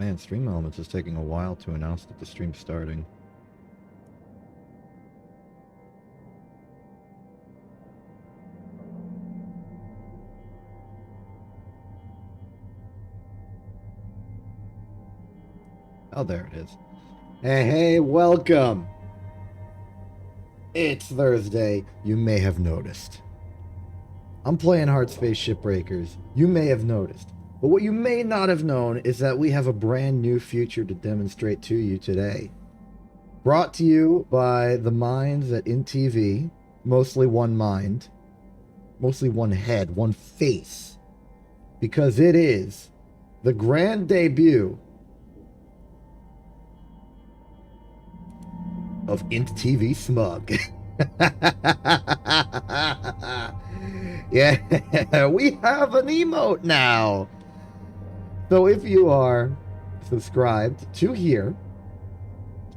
Man, Stream Elements is taking a while to announce that the stream's starting. Oh, there it is. Hey, welcome! It's Thursday. You may have noticed. I'm playing Hardspace Shipbreakers. You may have noticed. But what you may not have known is that we have a brand new feature to demonstrate to you today. Brought to you by the minds at InTV. Mostly one mind. Mostly one head. One face. Because it is the grand debut of InTV Smug. Yeah, we have an emote now. So if you are subscribed to here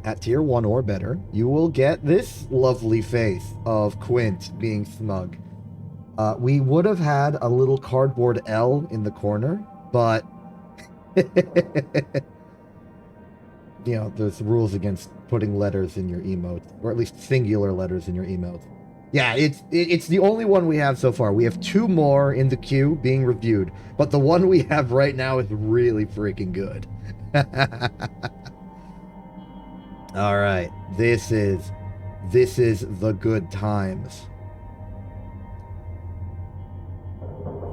at tier 1 or better, you will get this lovely face of Quint being smug. We would have had a little cardboard L in the corner, but you know, there's rules against putting letters in your emotes, or at least singular letters in your emotes. Yeah, it's the only one we have so far. We have 2 more in the queue being reviewed, but the one we have right now is really freaking good. All right, this is the good times.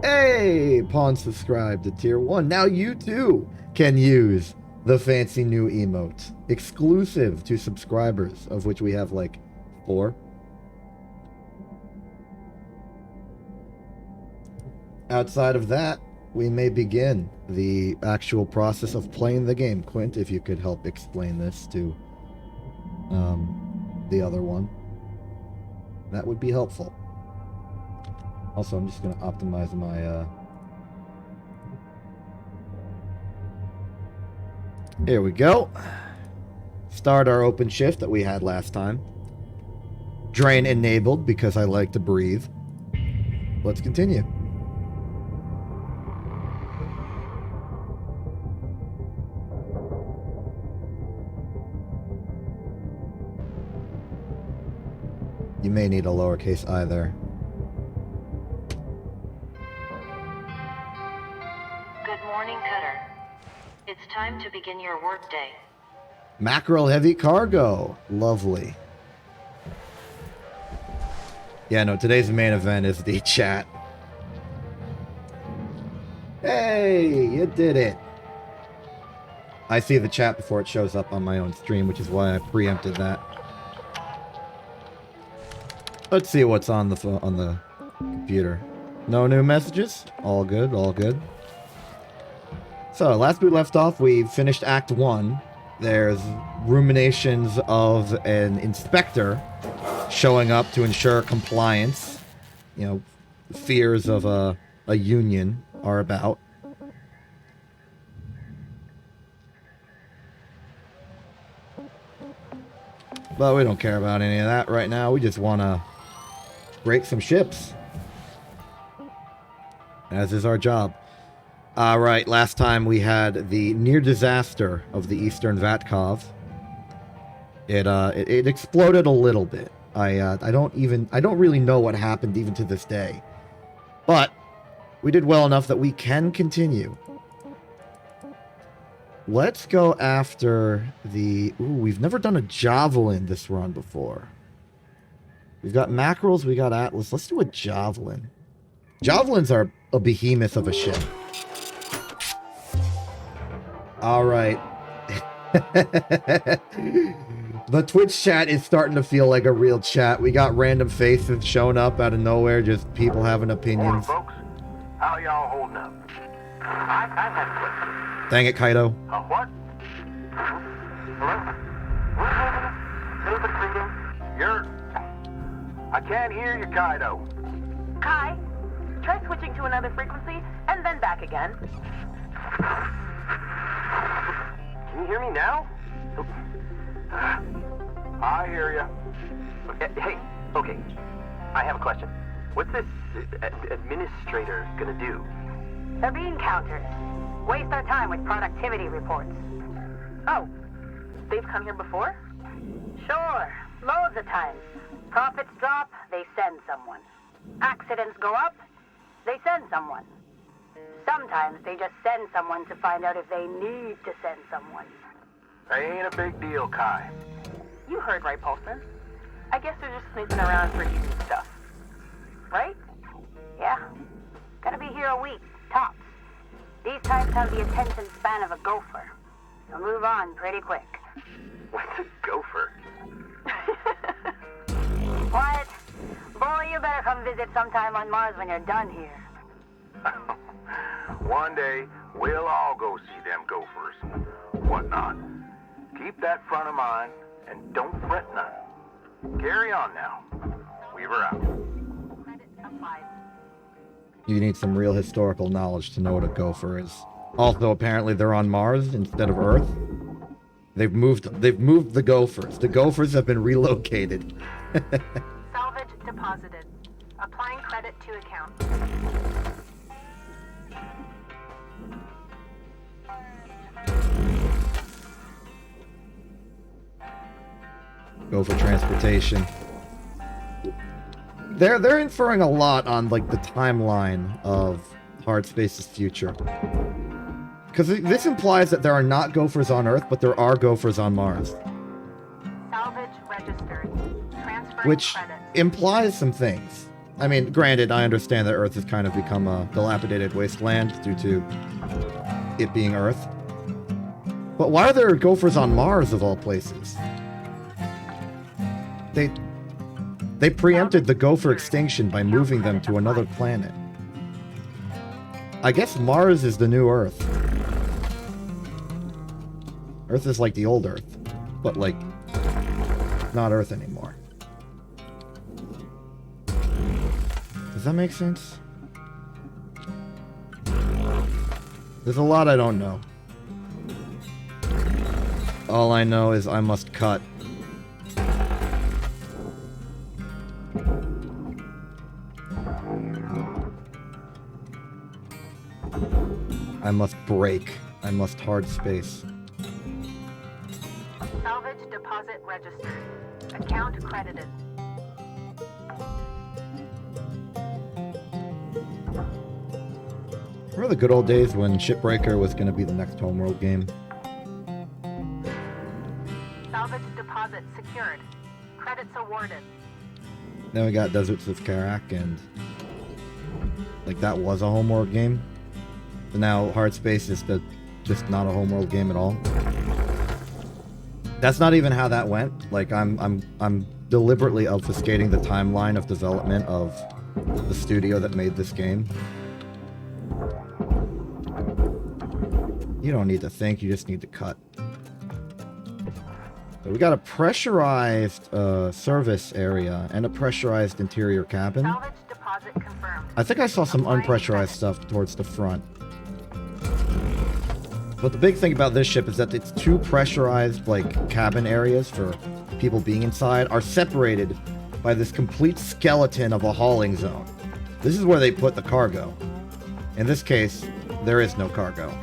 Hey, Pawn subscribed to tier 1. Now you too can use the fancy new emote, exclusive to subscribers, of which we have like 4. Outside of that, we may begin the actual process of playing the game. Quint, if you could help explain this to the other one, that would be helpful. Also, I'm just going to optimize my... Here we go. Start our open shift that we had last time. Drain enabled because I like to breathe. Let's continue. You may need a lowercase I there. Good morning, Cutter. It's time to begin your workday. Mackerel heavy cargo. Lovely. Yeah, no, today's main event is the chat. Hey, you did it. I see the chat before it shows up on my own stream, which is why I preempted that. Let's see what's on the computer. No new messages? All good, all good. So, last we left off, we finished Act 1. There's ruminations of an inspector showing up to ensure compliance. You know, fears of a union are about. But we don't care about any of that right now. We just want to break some ships, as is our job. Right, last time we had the near disaster of the Eastern Vatkov. It exploded a little bit. I don't really know what happened even to this day. But we did well enough that we can continue. Let's go after the... Ooh, we've never done a javelin this run before. We've got mackerels, we got Atlas. Let's do a javelin. Javelins are a behemoth of a ship. All right. The Twitch chat is starting to feel like a real chat. We got random faces showing up out of nowhere, just people having opinions. Morning, folks. How y'all holding up? I've had a question. Dang it, Kaido. What? Hello? David speaking. You're... I can't hear you, Kaido. Kai, try switching to another frequency and then back again. Can you hear me now? I hear you. Hey, okay. I have a question. What's this administrator gonna do? They're being countered. Waste our time with productivity reports. Oh, they've come here before? Sure, loads of times. Profits drop, they send someone. Accidents go up, they send someone. Sometimes they just send someone to find out if they need to send someone. Ain't a big deal, Kai. You heard right, Paulson. I guess they're just snooping around for easy stuff. Right? Yeah. Gonna be here a week, tops. These types have the attention span of a gopher. They'll move on pretty quick. What's a gopher? What? Boy, you better come visit sometime on Mars when you're done here. One day, we'll all go see them gophers. Whatnot. Keep that front of mind, and don't fret none. Carry on now. Weaver out. Credit applied. You need some real historical knowledge to know what a gopher is. Also, apparently they're on Mars instead of Earth. They've moved the gophers. The gophers have been relocated. Salvage deposited. Applying credit to account. Gopher transportation. They're inferring a lot on like the timeline of Hardspace's future. Because this implies that there are not gophers on Earth, but there are gophers on Mars. Salvage registered. Transferring Which credit. implies some things. I mean, granted, I understand that Earth has kind of become a dilapidated wasteland due to it being Earth. But why are there gophers on Mars of all places? They preempted the gopher extinction by moving them to another planet. I guess Mars is the new Earth. Earth is like the old Earth, but like, not Earth anymore. Does that make sense? There's a lot I don't know. All I know is I must cut. I must break. I must hard space. Salvage deposit registered. Account credited. Remember the good old days when Shipbreaker was going to be the next homeworld game? Salvage deposit secured. Credits awarded. Then we got Deserts of Karak, and like that was a homeworld game. But now Hardspace is just not a homeworld game at all. That's not even how that went. Like I'm deliberately obfuscating the timeline of development of the studio that made this game. You don't need to think, you just need to cut. So we got a pressurized service area and a pressurized interior cabin. Salvage deposit confirmed. I think I saw some unpressurized stuff towards the front. But the big thing about this ship is that its two pressurized, like, cabin areas for people being inside are separated by this complete skeleton of a hauling zone. This is where they put the cargo. In this case, there is no cargo.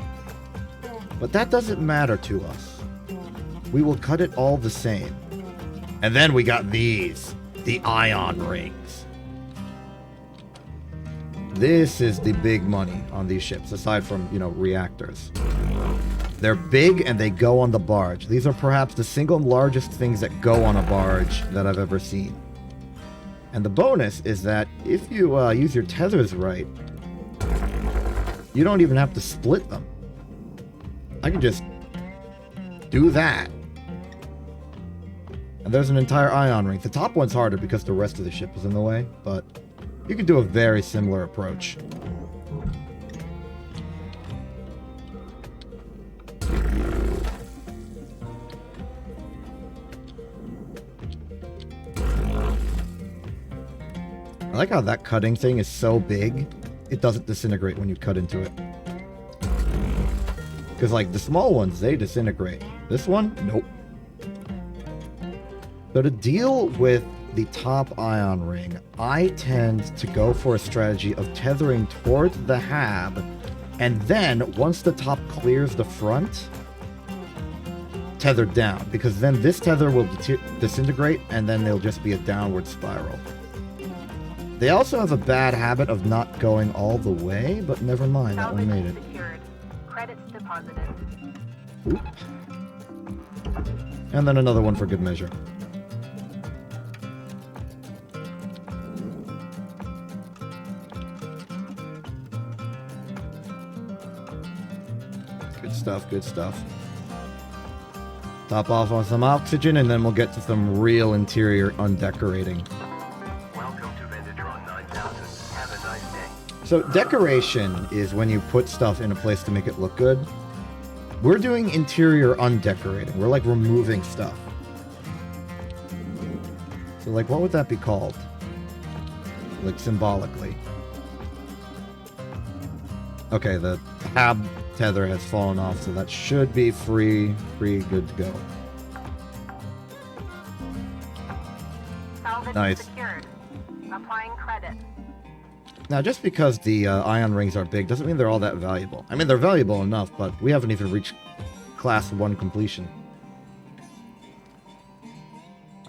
But that doesn't matter to us. We will cut it all the same. And then we got these, the ion rings. This is the big money on these ships, aside from, you know, reactors. They're big and they go on the barge. These are perhaps the single largest things that go on a barge that I've ever seen. And the bonus is that if you use your tethers right, you don't even have to split them. I can just do that. And there's an entire ion ring. The top one's harder because the rest of the ship is in the way, but you can do a very similar approach. I like how that cutting thing is so big, it doesn't disintegrate when you cut into it. Because, like, the small ones, they disintegrate. This one, nope. So to deal with the top ion ring, I tend to go for a strategy of tethering towards the hab And then, once the top clears the front, tether down. Because then this tether will disintegrate, and then there'll just be a downward spiral. They also have a bad habit of not going all the way, but never mind, that one made it. Secured. Credits deposited. Oop. And then another one for good measure. Good stuff, good stuff. Top off on some oxygen, and then we'll get to some real interior undecorating. Welcome to Venditron 9000. Have a nice day. So decoration is when you put stuff in a place to make it look good. We're doing interior undecorating. We're like removing stuff. So like, what would that be called? Like symbolically. Okay, the tab tether has fallen off, so that should be free, good to go. Salvage Nice. secured. Applying credit. Now, just because the ion rings are big doesn't mean they're all that valuable. I mean, they're valuable enough, but we haven't even reached class 1 completion.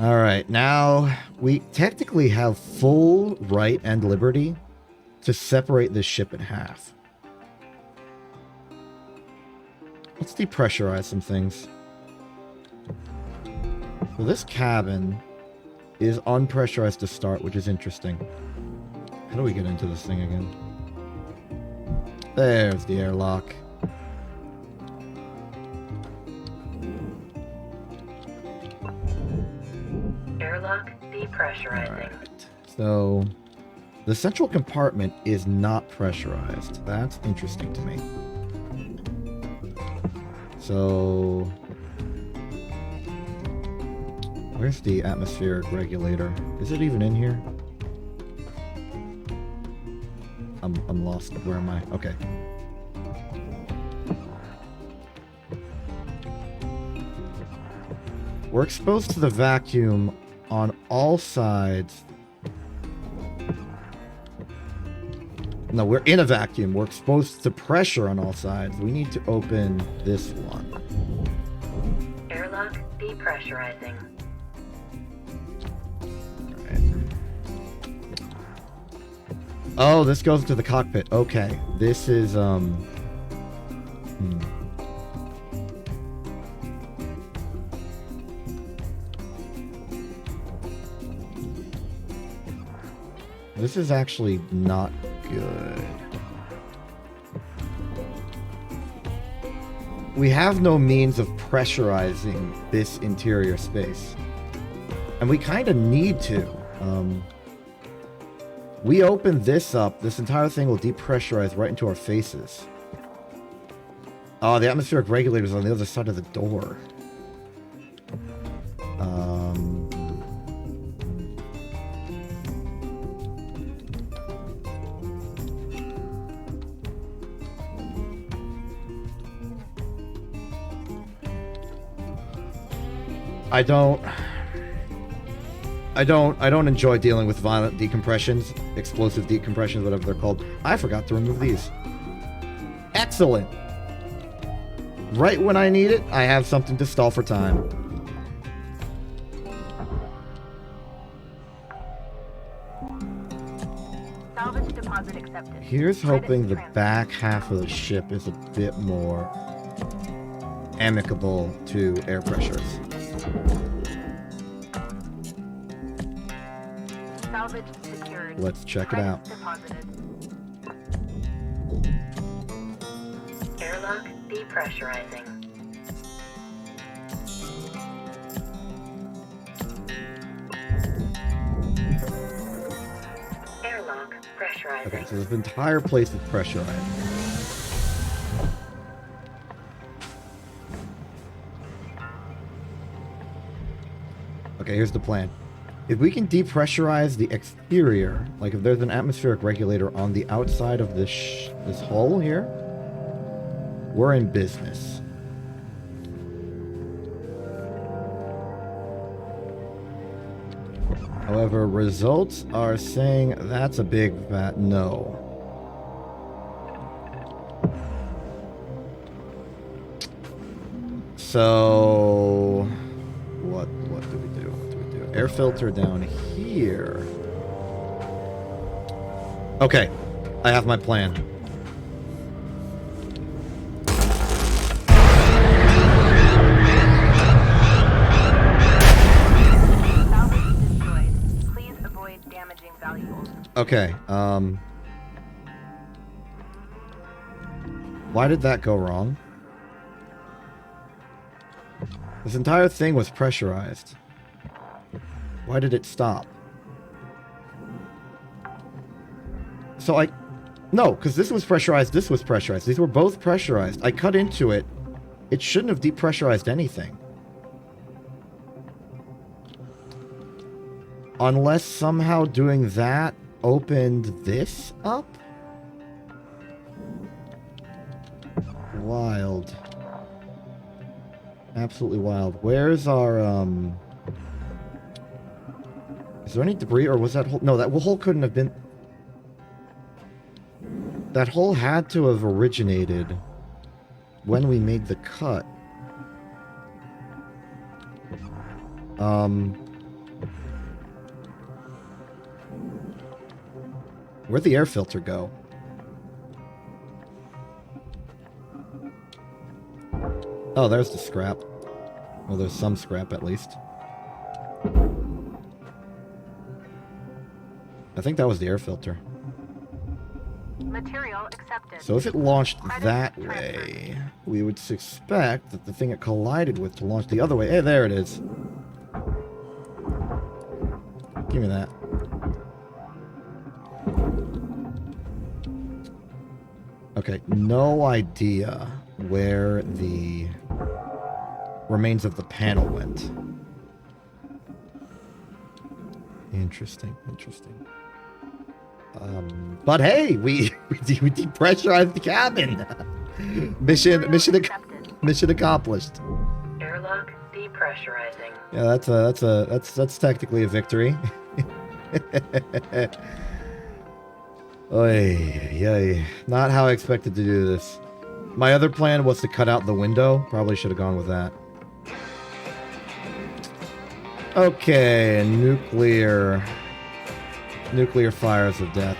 Alright, now we technically have full right and liberty to separate this ship in half. Let's depressurize some things. So this cabin is unpressurized to start, which is interesting. How do we get into this thing again? There's the airlock. Airlock depressurizing. Alright. So the central compartment is not pressurized. That's interesting to me. So where's the atmospheric regulator? Is it even in here? I'm lost. Where am I? Okay. We're exposed to the vacuum on all sides. No, we're in a vacuum. We're exposed to pressure on all sides. We need to open this one. Airlock depressurizing. Oh, this goes to the cockpit. Okay. This is, This is actually not good. We have no means of pressurizing this interior space. And we kind of need to. We open this up, this entire thing will depressurize right into our faces. Oh, the atmospheric regulator's on the other side of the door. I don't enjoy dealing with violent decompressions, explosive decompressions, whatever they're called. I forgot to remove these. Excellent. Right when I need it, I have something to stall for time. Salvage deposit accepted. Here's hoping the back half of the ship is a bit more amicable to air pressures. Salvage secured. Let's check it out. Deposited. Airlock depressurizing. Airlock pressurizing. Okay, so the entire place is pressurized. Okay, here's the plan. If we can depressurize the exterior, like if there's an atmospheric regulator on the outside of this hull here, we're in business. However, results are saying that's a big fat no. So what do we do? What do we do? Air filter down here. Okay, I have my plan. Salvage destroyed. Please avoid damaging valuables. Okay, why did that go wrong? This entire thing was pressurized. Why did it stop? So no, because this was pressurized, this was pressurized. These were both pressurized. I cut into it. It shouldn't have depressurized anything. Unless somehow doing that opened this up? Wild. Absolutely wild. Where's our, is there any debris, or was that hole? No, that hole couldn't have been... That hole had to have originated when we made the cut. Where'd the air filter go? Oh, there's the scrap. Well, there's some scrap at least. I think that was the air filter. Material accepted. So if it launched that way, we would suspect that the thing it collided with to launch the other way. Hey, there it is. Give me that. Okay, no idea where the remains of the panel went. Interesting, interesting. But hey, we depressurized the cabin. Mission accomplished. Airlock depressurizing. Yeah, that's technically a victory. Oy. Not how I expected to do this. My other plan was to cut out the window. Probably should have gone with that. Okay, nuclear fires of death.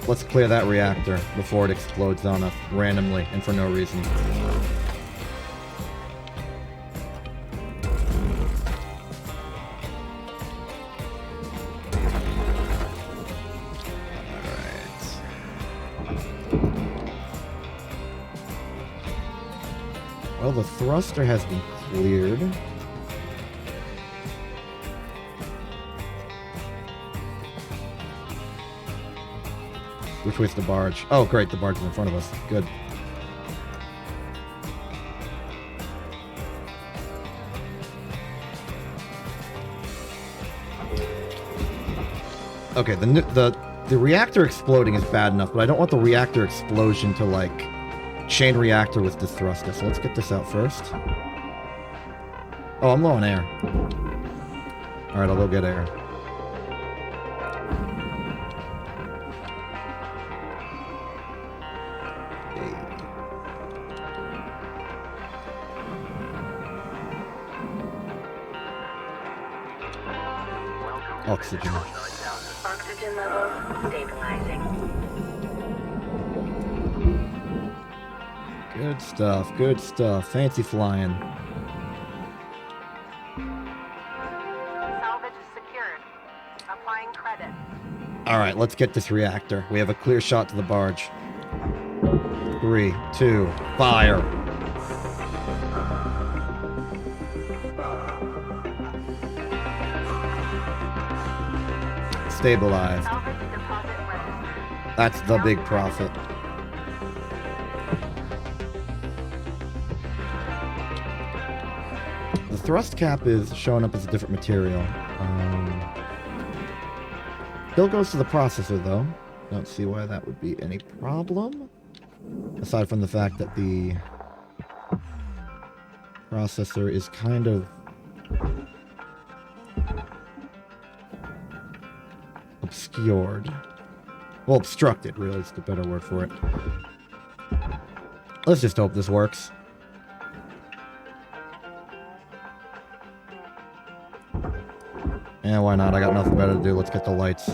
Let's clear that reactor before it explodes on us randomly and for no reason. Well, the thruster has been cleared. Which way's the barge? Oh, great, the barge is in front of us. Good. Okay, the reactor exploding is bad enough, but I don't want the reactor explosion to, like, chain reactor with this thruster, so let's get this out first. Oh, I'm low on air. Alright, I'll go get air. Oxygen. Oxygen levels stabilizing. Good stuff, good stuff. Fancy flying. Salvage is secured. Applying credit. Alright, let's get this reactor. We have a clear shot to the barge. 3, 2, fire! Stabilized. Salvage deposit registered. That's the big profit. The thrust cap is showing up as a different material. Still goes to the processor, though. Don't see why that would be any problem. Aside from the fact that the processor is kind of obscured. Well, obstructed, really, is the better word for it. Let's just hope this works. Yeah, why not? I got nothing better to do. Let's get the lights.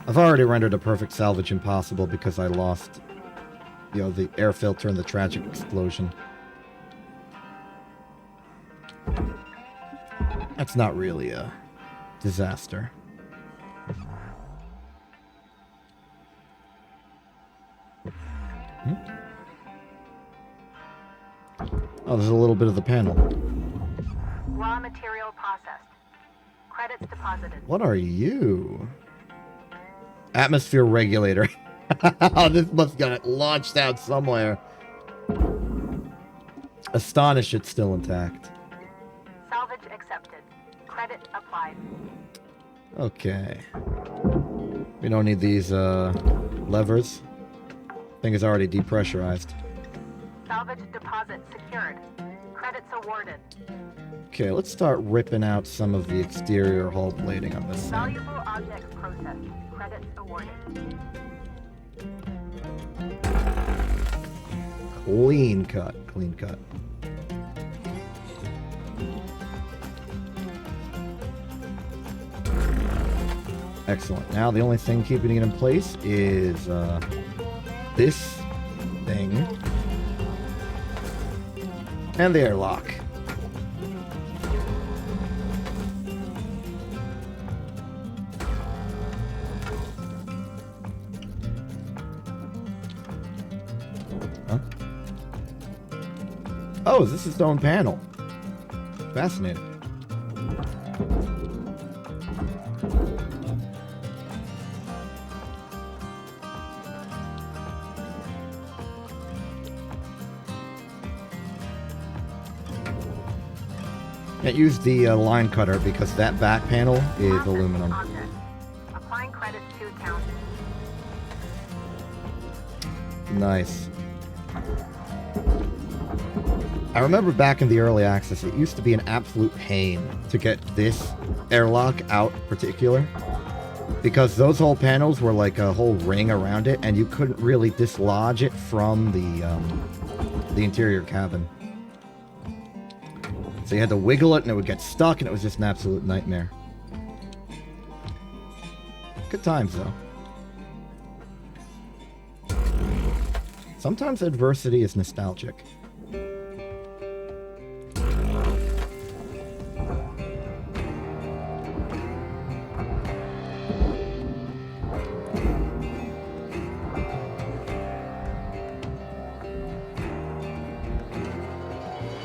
I've already rendered a perfect salvage impossible because I lost, you know, the air filter and the tragic explosion. That's not really a disaster. Oh, there's a little bit of the panel. Raw material processed. Credits deposited. What are you? Atmosphere regulator. This must get launched out somewhere. Astonished it's still intact. Salvage accepted. Credit applied. Okay. We don't need these levers. Thing is already depressurized. Salvage deposit secured. Credits awarded. Okay, let's start ripping out some of the exterior hull blading on this thing. Valuable objects processed. Credits awarded. Clean cut. Clean cut. Excellent. Now the only thing keeping it in place is this thing and the airlock. Huh? Oh, is this its own panel? Fascinating. Can't use the line cutter because that back panel is Processing aluminum. object. Applying credits to account. Nice. I remember back in the early access, it used to be an absolute pain to get this airlock out particular. Because those whole panels were like a whole ring around it, and you couldn't really dislodge it from the interior cabin. So you had to wiggle it, and it would get stuck, and it was just an absolute nightmare. Good times, though. Sometimes adversity is nostalgic.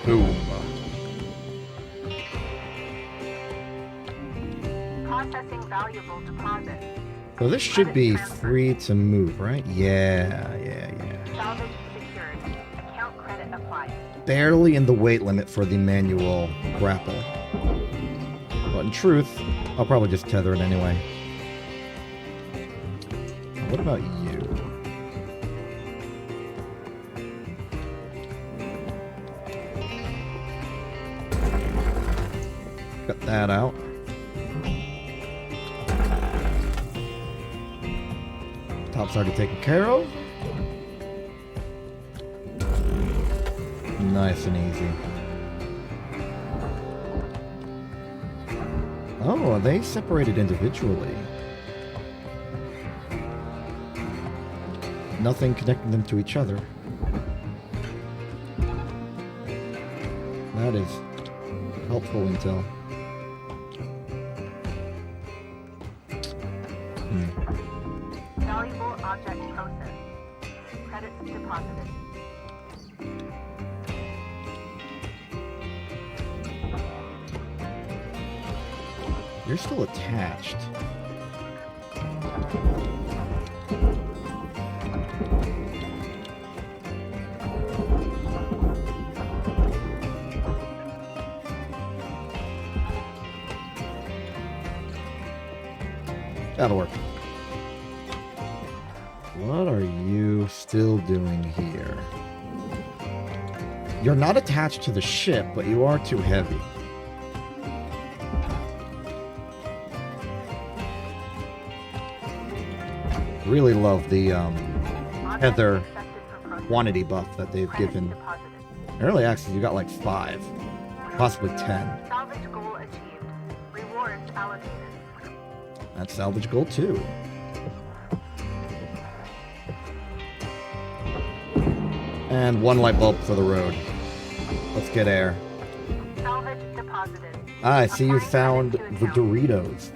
Boom. Processing valuable deposit. So this should be free to move, right? Yeah. Salvage secured. Account credit applied. Barely in the weight limit for the manual grapple. But in truth, I'll probably just tether it anyway. What about you? Cut that out. Top's already taken care of. Nice and easy. Oh, are they separated individually? Nothing connecting them to each other. That is helpful intel. Valuable object processed. Credits deposited. You're still attached. That'll work. What are you still doing here? You're not attached to the ship, but you are too heavy. Really love the Heather Accepted for processing. quantity buff that they've Credits given. deposited. In early access, you got like 5, possibly 10. Salvage goal achieved. Rewards allocated. That's salvage goal 2. And 1 light bulb for the road. Let's get air. Salvage deposited. Ah, I see you Applying found credit to the account. Doritos.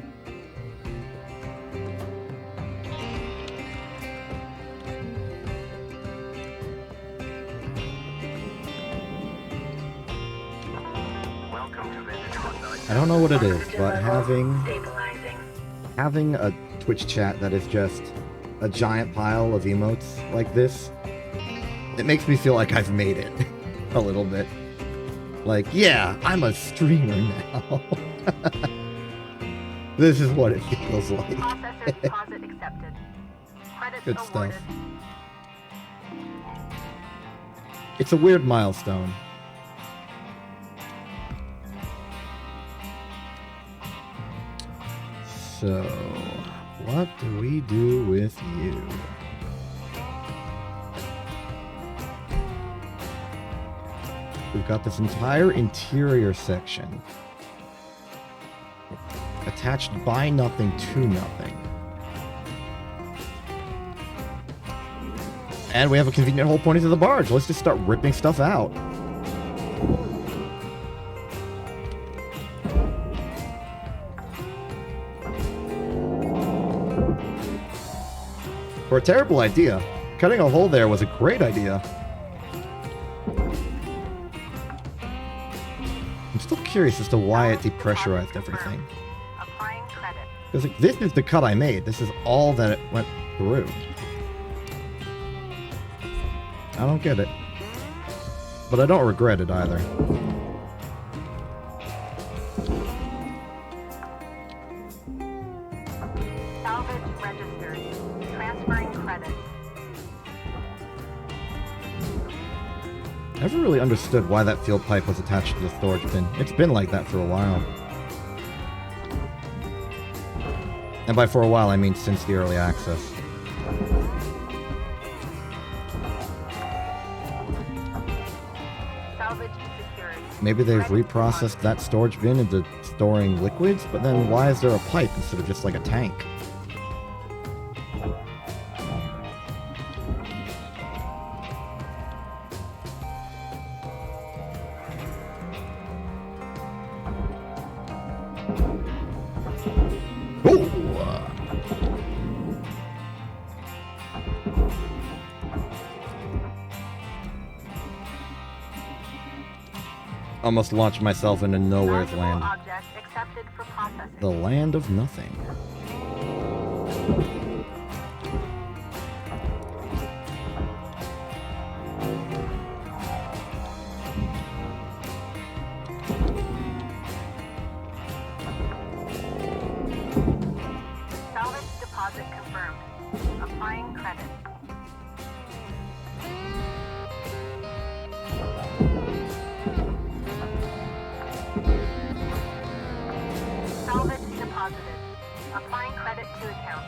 Welcome to Vintage Hot I don't know what it is, but Stabilizing. having a Twitch chat that is just a giant pile of emotes like this, it makes me feel like I've made it a little bit. Like, yeah, I'm a streamer now. This is what it feels like. Processor deposit accepted. Credits Good awarded. stuff. It's a weird milestone. So, what do we do with you? We've got this entire interior section attached by nothing to nothing. And we have a convenient hole pointing to the barge. Let's just start ripping stuff out. For a terrible idea, cutting a hole there was a great idea. I'm still curious as to why it depressurized everything. Applying credit. Because like, this is the cut I made. This is all that it went through. I don't get it. But I don't regret it either. Salvage registered. Transferring credit. Never really understood why that fuel pipe was attached to the storage bin. It's been like that for a while. And by for a while, I mean since the early access. Salvage secured. Maybe they've reprocessed that storage bin into storing liquids, but then why is there a pipe instead of just like a tank? Almost launched myself into nowhere's Valuable land. object accepted for processing. The land of nothing. Salvage deposit confirmed. Applying credit. Salvage deposited. Applying credit to account.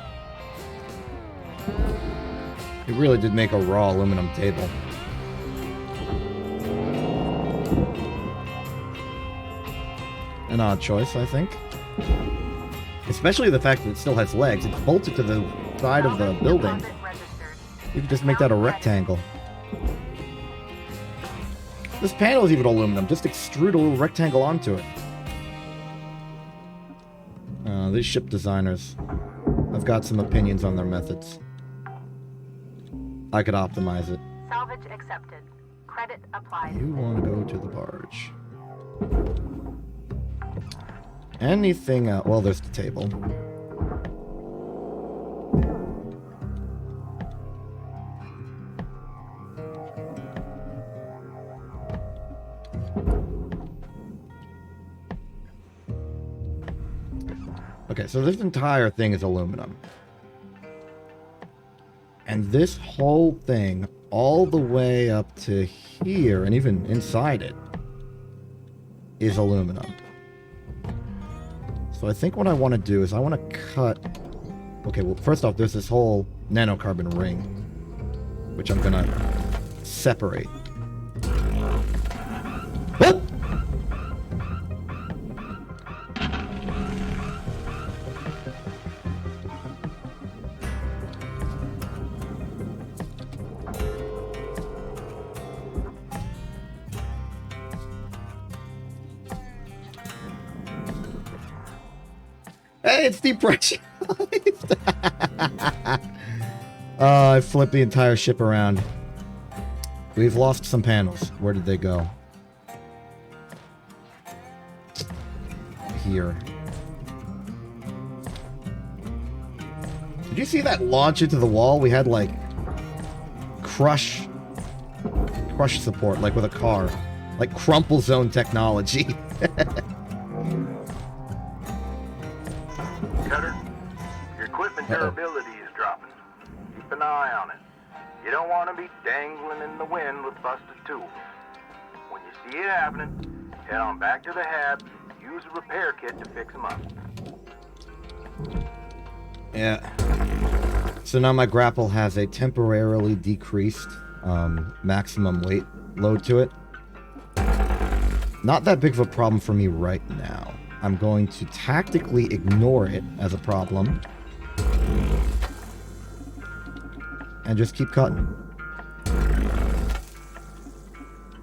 It really did make a raw aluminum table. An odd choice, I think. Especially the fact that it still has legs. It's bolted to the side of the Salvage building. deposit registered. You could just make that a rectangle. This panel is even aluminum. Just extrude a little rectangle onto it. These ship designers. I've got some opinions on their methods. I could optimize it. Salvage accepted. Credit applied. You want to go to the barge. Anything else? Well, there's the table. Okay, so this entire thing is aluminum. And this whole thing, all the way up to here, and even inside it, is aluminum. So I think what I want to do is I want to cut... Okay, well, first off, there's this whole nanocarbon ring, which I'm gonna separate. Oh! Hey, it's depressurized. I flipped the entire ship around. We've lost some panels. Where did they go? Here. Did you see that launch into the wall? We had like crush support, like with a car, like crumple zone technology. Cutter, your equipment durability is dropping. Keep an eye on it. You don't want to be dangling in the wind with busted tools. When you see it happening, head on back to the hab, use a repair kit to fix them up. Yeah. So now my grapple has a temporarily decreased maximum weight load to it. Not that big of a problem for me right now. I'm going to tactically ignore it as a problem. And just keep cutting.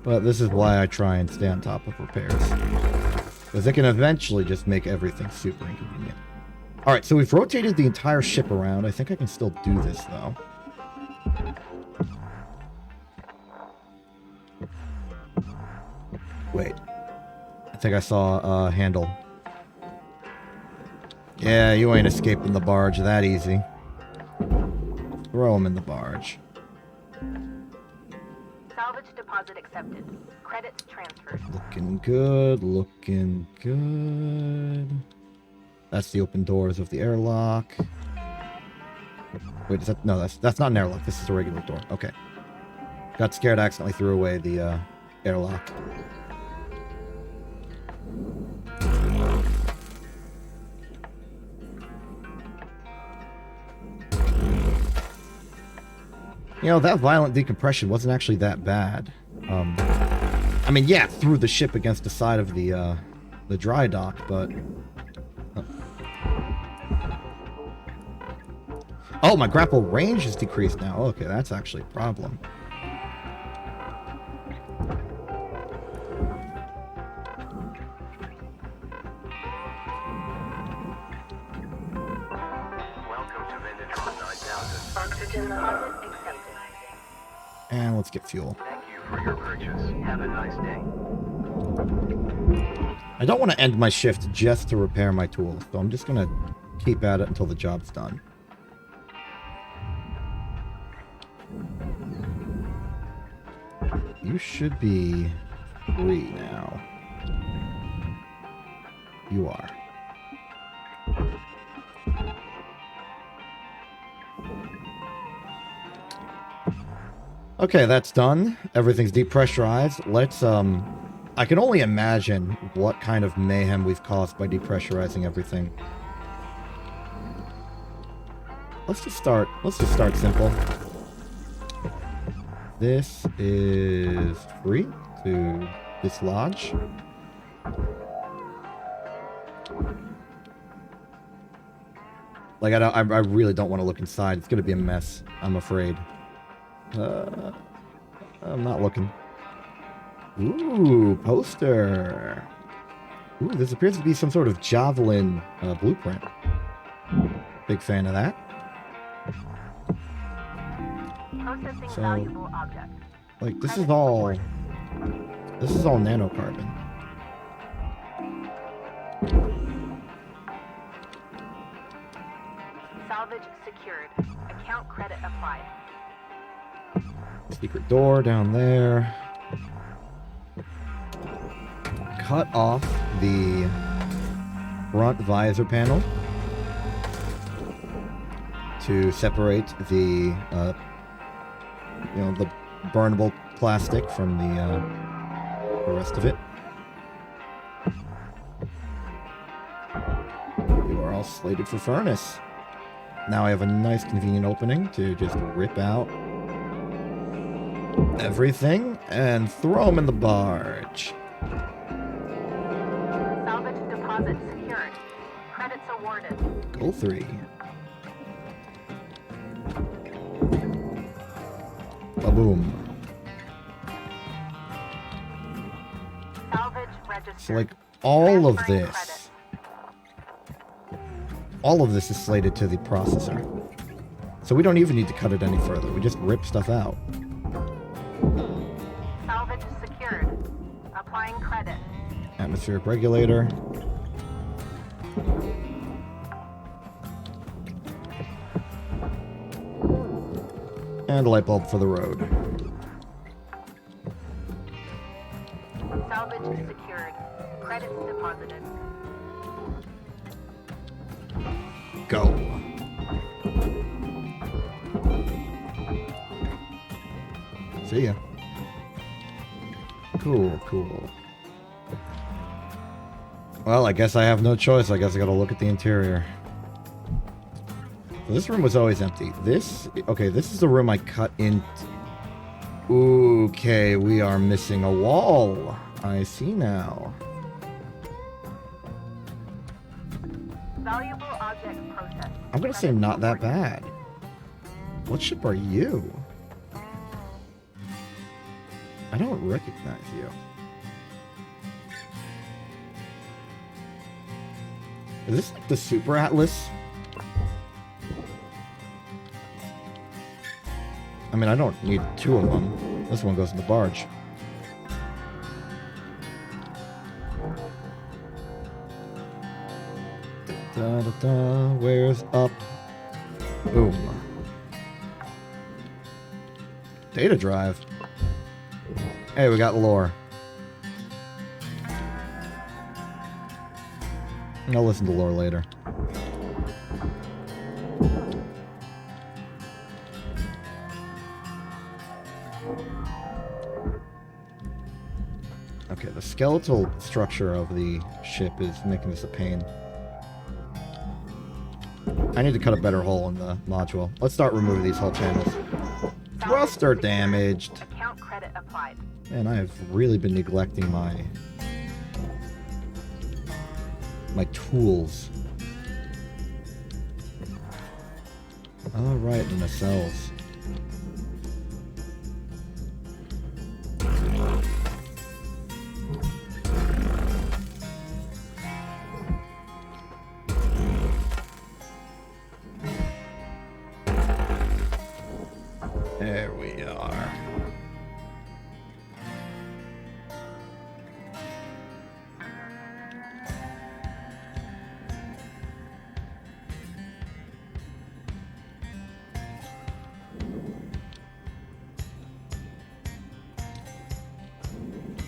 But this is why I try and stay on top of repairs. Because it can eventually just make everything super inconvenient. Alright, so we've rotated the entire ship around. I think I can still do this, though. Wait. I think I saw a handle. Yeah, you ain't escaping the barge that easy. Throw him in the barge. Salvage deposit accepted. Credits transferred. Looking good, looking good. That's the open doors of the airlock. Wait, is that... No, that's not an airlock. This is a regular door. Okay. Got scared, accidentally threw away the airlock. You know, that violent decompression wasn't actually that bad. I mean, yeah, threw the ship against the side of the dry dock, but... Oh, my grapple range is decreased now. Okay, that's actually a problem. Welcome to Vindatron 9000. Oxygen deposit accepted. And let's get fuel. Thank you for your purchase. Have a nice day. I don't want to end my shift just to repair my tools, so I'm just going to keep at it until the job's done. You should be free now. You are. Okay, that's done. Everything's depressurized. Let's, I can only imagine what kind of mayhem we've caused by depressurizing everything. Let's just start simple. This is free to dislodge. Like, I really don't want to look inside. It's gonna be a mess, I'm afraid. I'm not looking. Ooh, poster. Ooh, this appears to be some sort of javelin blueprint. Big fan of that. Processing So, valuable object. like, this is all nanocarbon. Salvage secured. Account credit applied. Secret door down there. Cut off the front visor panel to separate the the burnable plastic from the rest of it. You are all slated for furnace. Now I have a nice convenient opening to just rip out everything and throw them in the barge. Salvage deposit secured. Credits awarded. Goal 3. Ba-boom. Salvage registered. So, like, all of Transferring this... credits. All of this is slated to the processor. So we don't even need to cut it any further. We just rip stuff out. Salvage secured. Applying credit. Atmospheric regulator. And a light bulb for the road. Salvage secured. Credits deposited. Go. See ya. Cool, cool. Well, I guess I have no choice. I guess I gotta look at the interior. So this room was always empty. Okay, this is the room I cut in. Okay, we are missing a wall. I see now. Valuable object processed. I'm gonna say not that bad. What ship are you? I don't recognize you. Is this like the Super Atlas? I mean, I don't need 2 of them. This one goes in the barge. Da, da, da, where's up? Boom. Data drive. Hey, we got lore. I'll listen to lore later. Okay, the skeletal structure of the ship is making this a pain. I need to cut a better hole in the module. Let's start removing these hull channels. Thruster damaged. Account credit applied. Man, I have really been neglecting my tools. Alright, nacelles. There we are.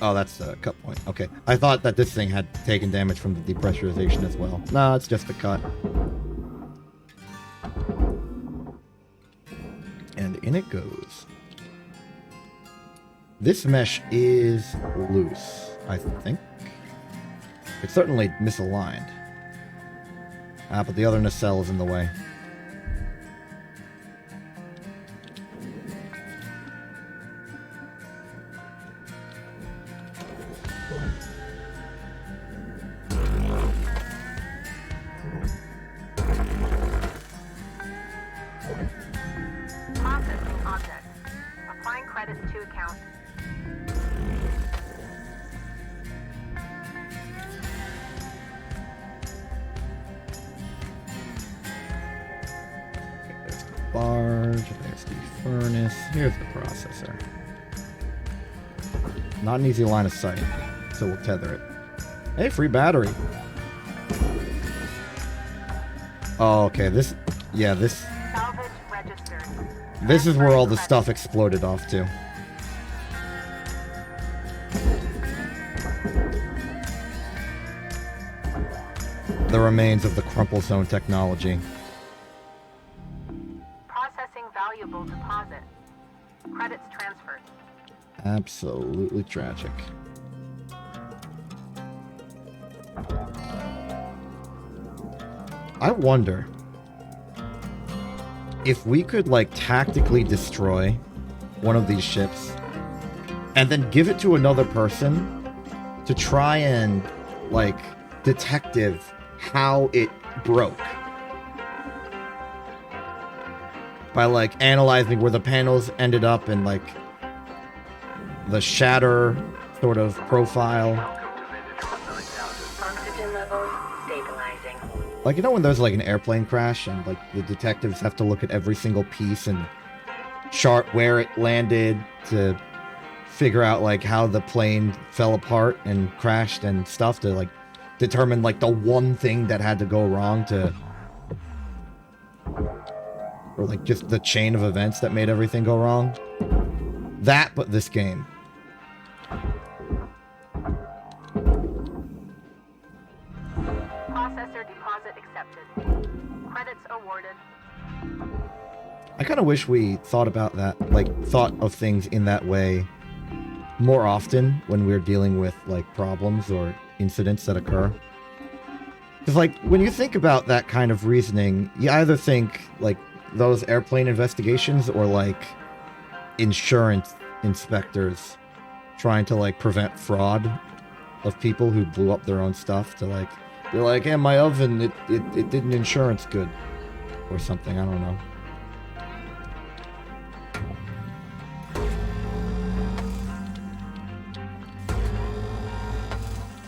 Oh, that's the cut point. Okay. I thought that this thing had taken damage from the depressurization as well. No, it's just a cut. And in it goes. This mesh is loose, I think. It's certainly misaligned. Ah, but the other nacelle is in the way. Processing object. Applying credits to account. There's the barge, there's the furnace, here's the processor. Not an easy line of sight, so we'll tether it. Hey, free battery. Oh, okay, this Salvage registered. this is where all the stuff exploded off to. The remains of the crumple zone technology. Processing valuable deposit. Credits transferred. Absolutely tragic. I wonder if we could, like, tactically destroy one of these ships and then give it to another person to try and, like, detective how it broke. By, like, analyzing where the panels ended up and, like, the shatter sort of profile. Oxygen levels stabilizing. Like, you know when there's, like, an airplane crash and, like, the detectives have to look at every single piece and chart where it landed to figure out, like, how the plane fell apart and crashed and stuff to, like, determine, like, the one thing that had to go wrong to... Or, like, just the chain of events that made everything go wrong. That, but this game. Processor deposit accepted. Credits awarded. I kind of wish we thought about that, like, thought of things in that way more often when we're dealing with, like, problems or incidents that occur. Because, like, when you think about that kind of reasoning, you either think, like, those airplane investigations or, like, insurance inspectors trying to, like, prevent fraud of people who blew up their own stuff to, like, they're like, hey, my oven, it didn't insurance good. Or something, I don't know.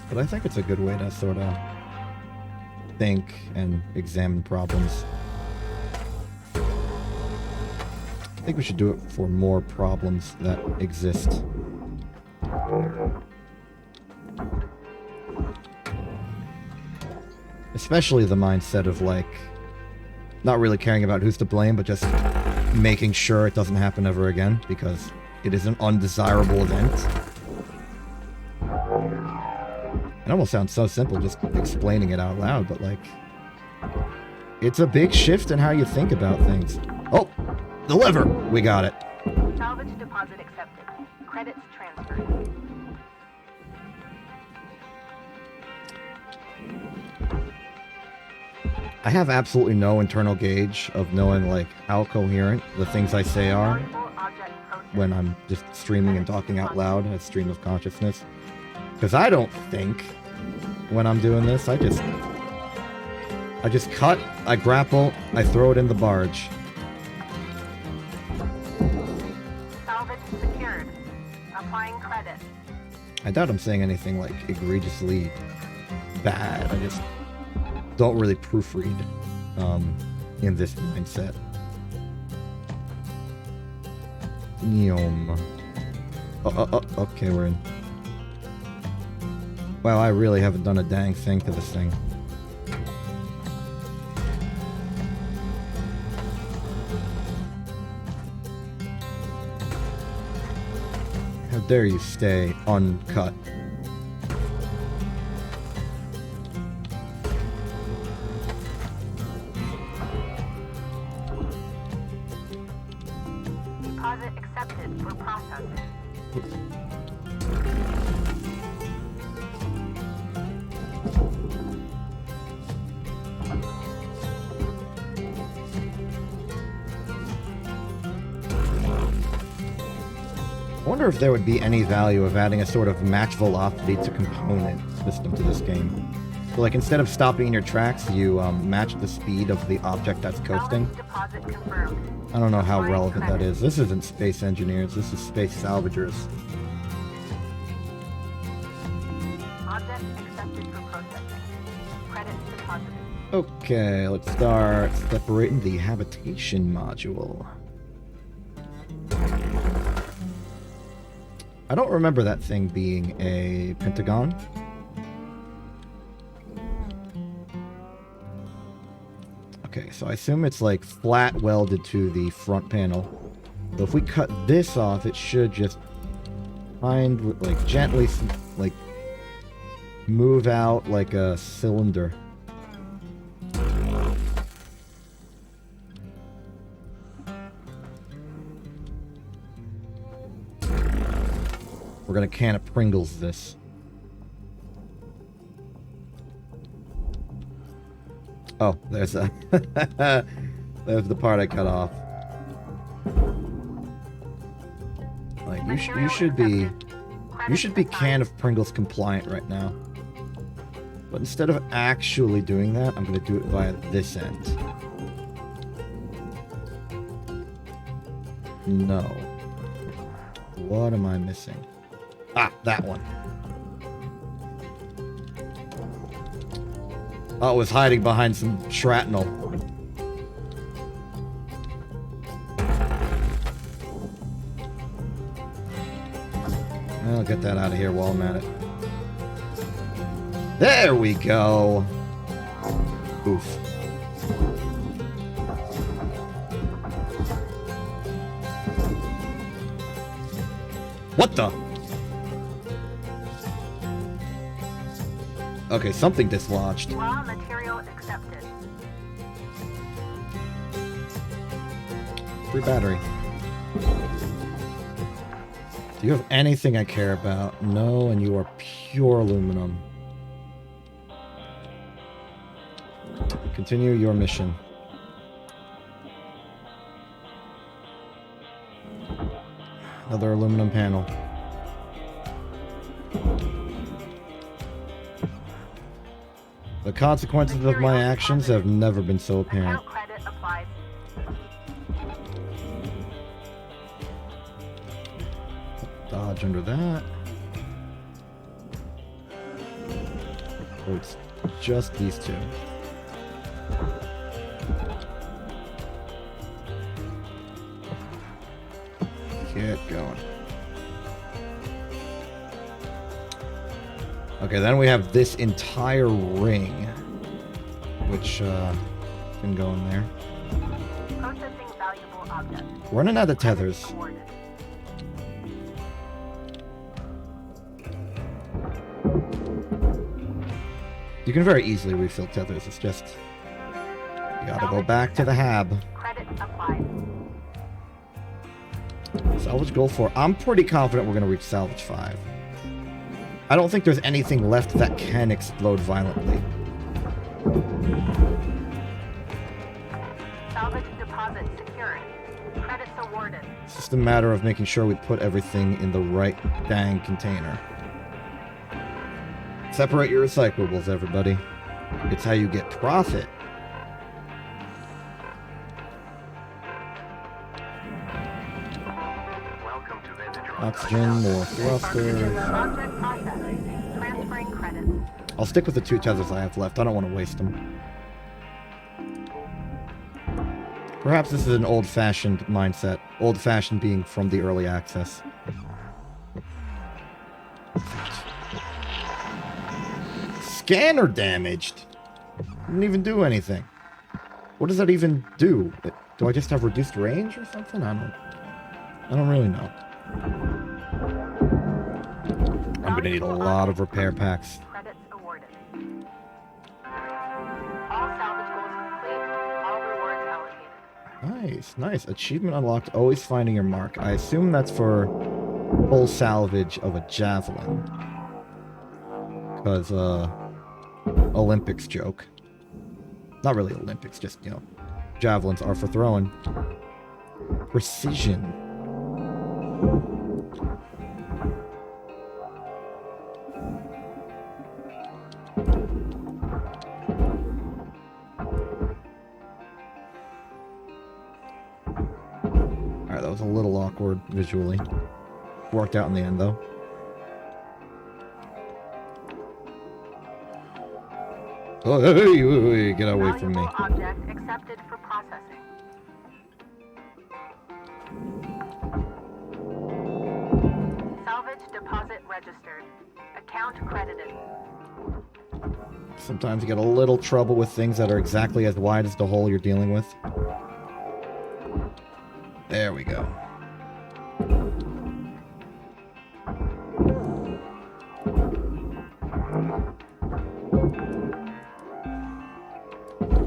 But I think it's a good way to sort of think and examine problems. I think we should do it for more problems that exist. Especially the mindset of, like, not really caring about who's to blame, but just making sure it doesn't happen ever again, because it is an undesirable event. It almost sounds so simple just explaining it out loud, but, like, it's a big shift in how you think about things. Oh, the lever! We got it. Salvage deposit accepted. Credits transferred. I have absolutely no internal gauge of knowing, like, how coherent the things I say are when I'm just streaming and talking out loud as stream of consciousness. Because I don't think when I'm doing this, I just cut, I grapple, I throw it in the barge. Salvage secured. Applying credit. I doubt I'm saying anything, like, egregiously bad. I just don't really proofread in this mindset. Neom. Okay, we're in. Wow, I really haven't done a dang thing to this thing. How dare you stay uncut? Deposit accepted for processing. I wonder if there would be any value of adding a sort of match velocity to component system to this game. So, like, instead of stopping in your tracks, you match the speed of the object that's coasting. Deposit confirmed. I don't know how relevant that is. This isn't Space Engineers, this is Space Salvagers. Object accepted for processing. Credits deposited. Okay, let's start separating the habitation module. I don't remember that thing being a pentagon. Okay, so I assume it's like flat welded to the front panel. So if we cut this off, it should just like gently like move out like a cylinder. We're gonna can of Pringles this. Oh, there's a That was the part I cut off. Like, you should be can of Pringles compliant right now. But instead of actually doing that, I'm going to do it via this end. No. What am I missing? Ah, that one. Oh, it was hiding behind some shrapnel. I'll get that out of here while I'm at it. There we go. Oof. What the? Okay, something dislodged. Raw material accepted. Free battery. Do you have anything I care about? No, and you are pure aluminum. Continue your mission. Another aluminum panel. The consequences of my actions have never been so apparent. Account credit applied. Dodge under that. Oh, it's just these two. Get going. Okay, then we have this entire ring, which can go in there. Processing valuable object. Running out of tethers. Awarded. You can very easily refill tethers. It's just you gotta go back to the hab. Credit applied. Salvage goal 4. I'm pretty confident we're gonna reach salvage 5. I don't think there's anything left that can explode violently. Salvage deposit secured. Credits awarded. It's just a matter of making sure we put everything in the right dang container. Separate your recyclables, everybody. It's how you get profit. Welcome to Vintage Rock. Oxygen, more thrusters. Object processed. Transferring credits. I'll stick with the 2 tethers I have left. I don't want to waste them. Perhaps this is an old-fashioned mindset. Old-fashioned being from the early access. Scanner damaged. Didn't even do anything. What does that even do? Do I just have reduced range or something? I don't really know. I'm gonna need a lot of repair packs. Credits awarded. All salvage goals complete. All rewards allocated. Nice, nice. Achievement unlocked, always finding your mark. I assume that's for full salvage of a javelin. Because, Olympics joke. Not really Olympics, just, you know, javelins are for throwing. Precision. Alright, that was a little awkward visually. Worked out in the end, though. Oh, hey, get away from me. Valuable object accepted for processing. Salvage deposit registered. Account credited. Sometimes you get a little trouble with things that are exactly as wide as the hole you're dealing with. There we go.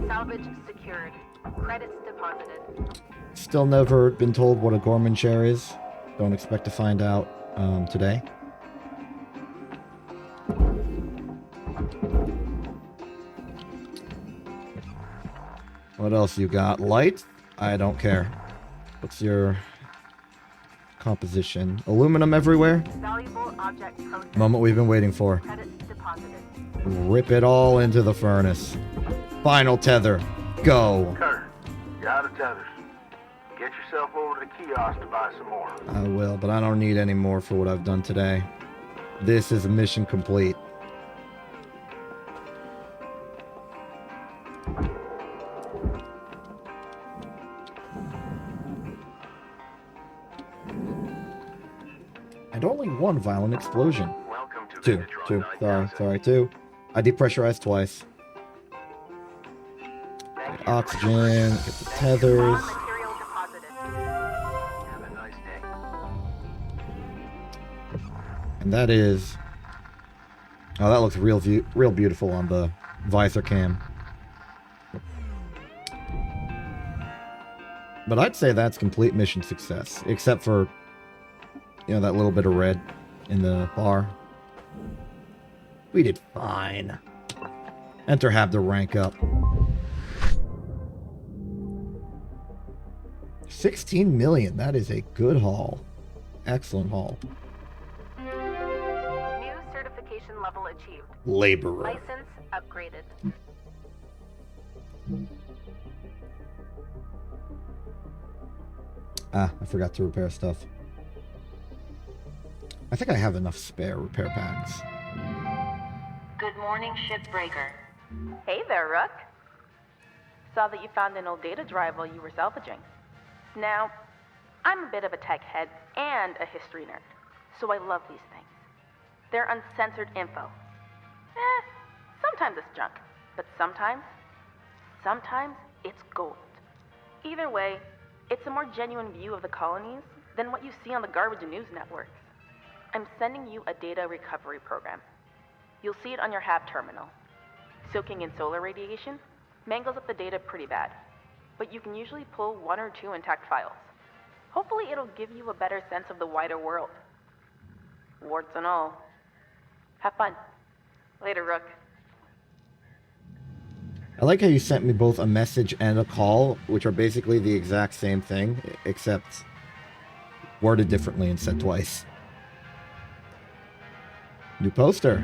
Salvage secured. Credits deposited. Still never been told what a Gorman share is. Don't expect to find out today. What else you got? Light? I don't care. What's your composition? Aluminum everywhere? Valuable object processed. Moment we've been waiting for. Credits deposited. Rip it all into the furnace. Final tether. Go. Cutter, you're out of tethers. Get yourself over to the kiosk to buy some more. I will, but I don't need any more for what I've done today. This is a mission complete. And only one violent explosion. Welcome to Two. Megatron 9000. Sorry, two. I depressurized twice. Get oxygen, get the tethers. Raw material deposited. Have a nice day. And that is... Oh, that looks real beautiful on the visor cam. But I'd say that's complete mission success. Except for, you know, that little bit of red in the bar. We did fine. Enter have to rank up. 16 million. That is a good haul. Excellent haul. New certification level achieved. Laborer. License upgraded. Ah, I forgot to repair stuff. I think I have enough spare repair packs. Good morning, Shipbreaker. Hey there, Rook. Saw that you found an old data drive while you were salvaging. Now, I'm a bit of a tech head and a history nerd, so I love these things. They're uncensored info. Sometimes it's junk, but sometimes it's gold. Either way, it's a more genuine view of the colonies than what you see on the garbage news networks. I'm sending you a data recovery program. You'll see it on your HAB terminal. Soaking in solar radiation mangles up the data pretty bad, but you can usually pull 1 or 2 intact files. Hopefully it'll give you a better sense of the wider world. Warts and all. Have fun. Later, Rook. I like how you sent me both a message and a call, which are basically the exact same thing, except worded differently and said twice. New poster.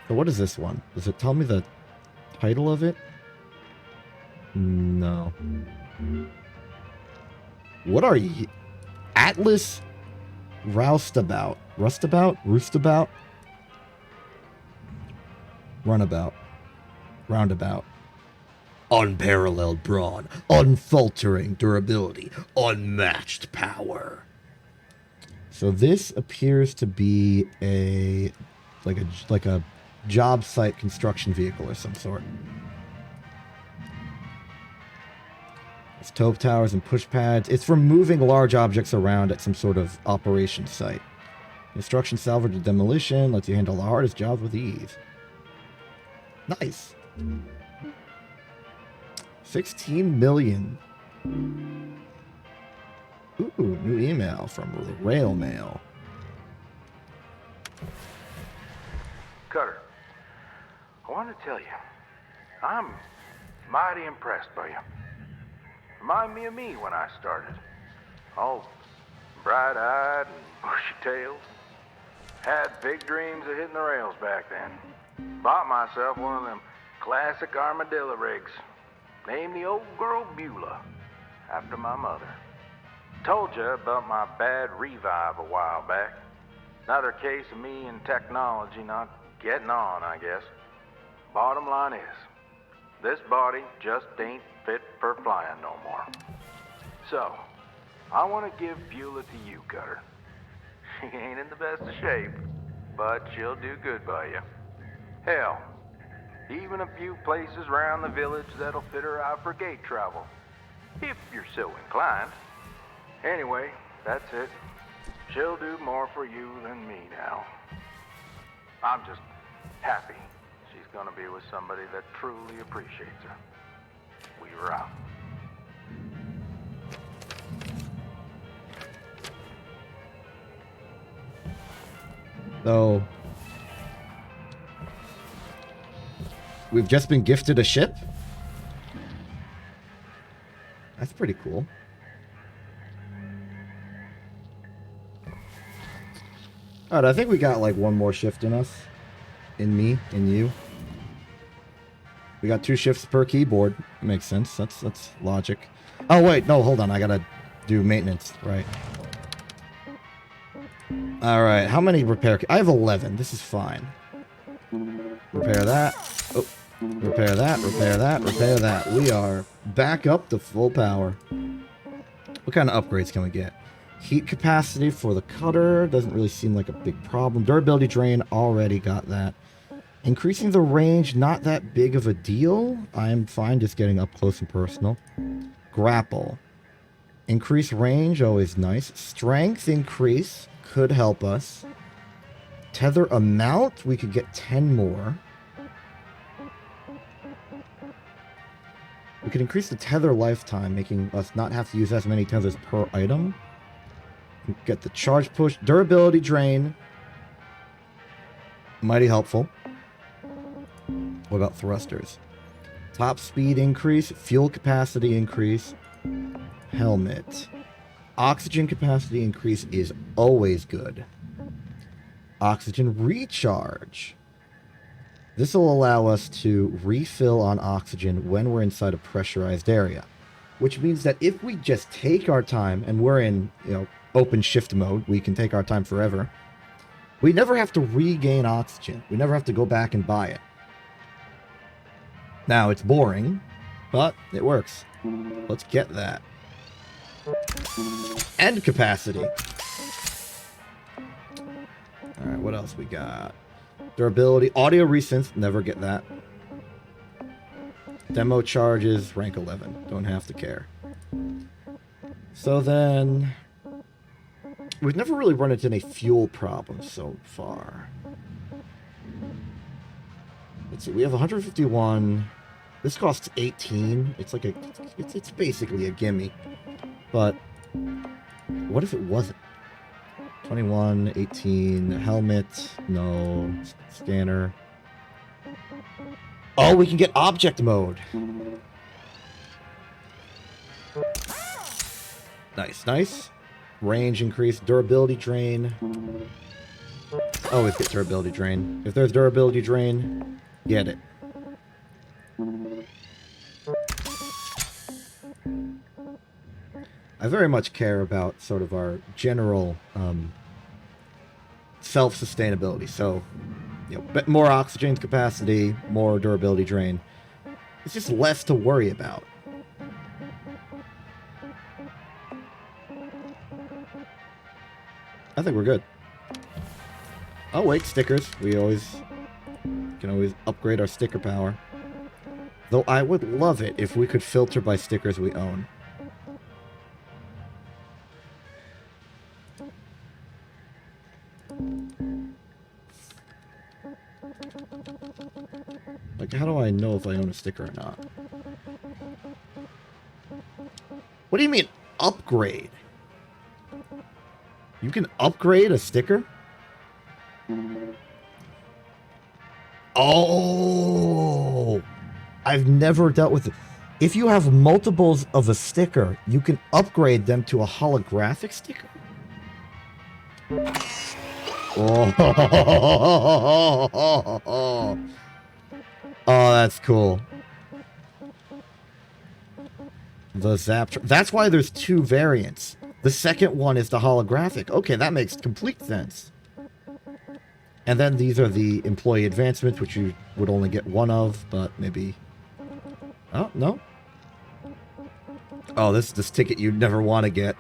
So what is this one? Does it tell me the title of it? No. What are you? Atlas Roustabout. Rustabout? Roostabout? Runabout. Roundabout. Unparalleled brawn. Unfaltering durability. Unmatched power. So this appears to be a like a job site construction vehicle or some sort. It's tow towers and push pads. It's for moving large objects around at some sort of operation site. Construction, salvage, and demolition lets you handle the hardest jobs with ease. Nice. 16 million. Ooh, new email from the Rail Mail. Cutter, I want to tell you, I'm mighty impressed by you. Remind me of me when I started. All bright-eyed and bushy-tailed. Had big dreams of hitting the rails back then. Bought myself one of them classic armadillo rigs. Named the old girl Beulah, after my mother. Told you about my bad revive a while back. Another case of me and technology not getting on, I guess. Bottom line is, this body just ain't fit for flying no more. So, I want to give Beulah to you, Cutter. She ain't in the best of shape, but she'll do good by you. Hell, even a few places around the village that'll fit her out for gate travel, if you're so inclined. Anyway, that's it. She'll do more for you than me now. I'm just happy she's gonna be with somebody that truly appreciates her. We were out. So, we've just been gifted a ship? pretty cool. Alright, I think we got like one more shift in us. In me, in you. We got 2 shifts per keyboard. Makes sense. That's logic. Oh wait, no, hold on. I gotta do maintenance, right? Alright, how many repair? I have 11. This is fine. Repair that. Oh, repair that, repair that, repair that. We are back up to full power. What kind of upgrades can we get? Heat capacity for the cutter. Doesn't really seem like a big problem. Durability drain. Already got that. Increasing the range. Not that big of a deal. I am fine just getting up close and personal. Grapple. Increase range. Always nice. Strength increase. Could help us. Tether amount. We could get 10 more. We could increase the tether lifetime, making us not have to use as many tethers per item. Get the charge push. Durability drain. Mighty helpful. What about thrusters? Top speed increase. Fuel capacity increase. Helmet. Oxygen capacity increase is always good. Oxygen recharge. This will allow us to refill on oxygen when we're inside a pressurized area. Which means that if we just take our time, and we're in, open shift mode, we can take our time forever. We never have to regain oxygen. We never have to go back and buy it. Now, it's boring, but it works. Let's get that. End capacity. Alright, what else we got? Durability. Audio resynth. Never get that. Demo charges. Rank 11. Don't have to care. So then... we've never really run into any fuel problems so far. Let's see. We have 151. This costs 18. It's like it's basically a gimme. But what if it wasn't? 21, 18, helmet, no, scanner. Oh, we can get object mode. Nice, nice. Range increase, durability drain. Always get durability drain. If there's durability drain, get it. I very much care about sort of our general self-sustainability. So, more oxygen capacity, more durability drain. It's just less to worry about. I think we're good. Oh wait, stickers. We can always upgrade our sticker power. Though I would love it if we could filter by stickers we own. Like, how do I know if I own a sticker or not? What do you mean, upgrade? You can upgrade a sticker? Oh! I've never dealt with it. If you have multiples of a sticker, you can upgrade them to a holographic sticker? Oh, that's cool. The Zap... That's why there's 2 variants. The second one is the holographic. Okay, that makes complete sense. And then these are the employee advancements, which you would only get 1 of, but maybe... Oh, no. Oh, this ticket you'd never want to get.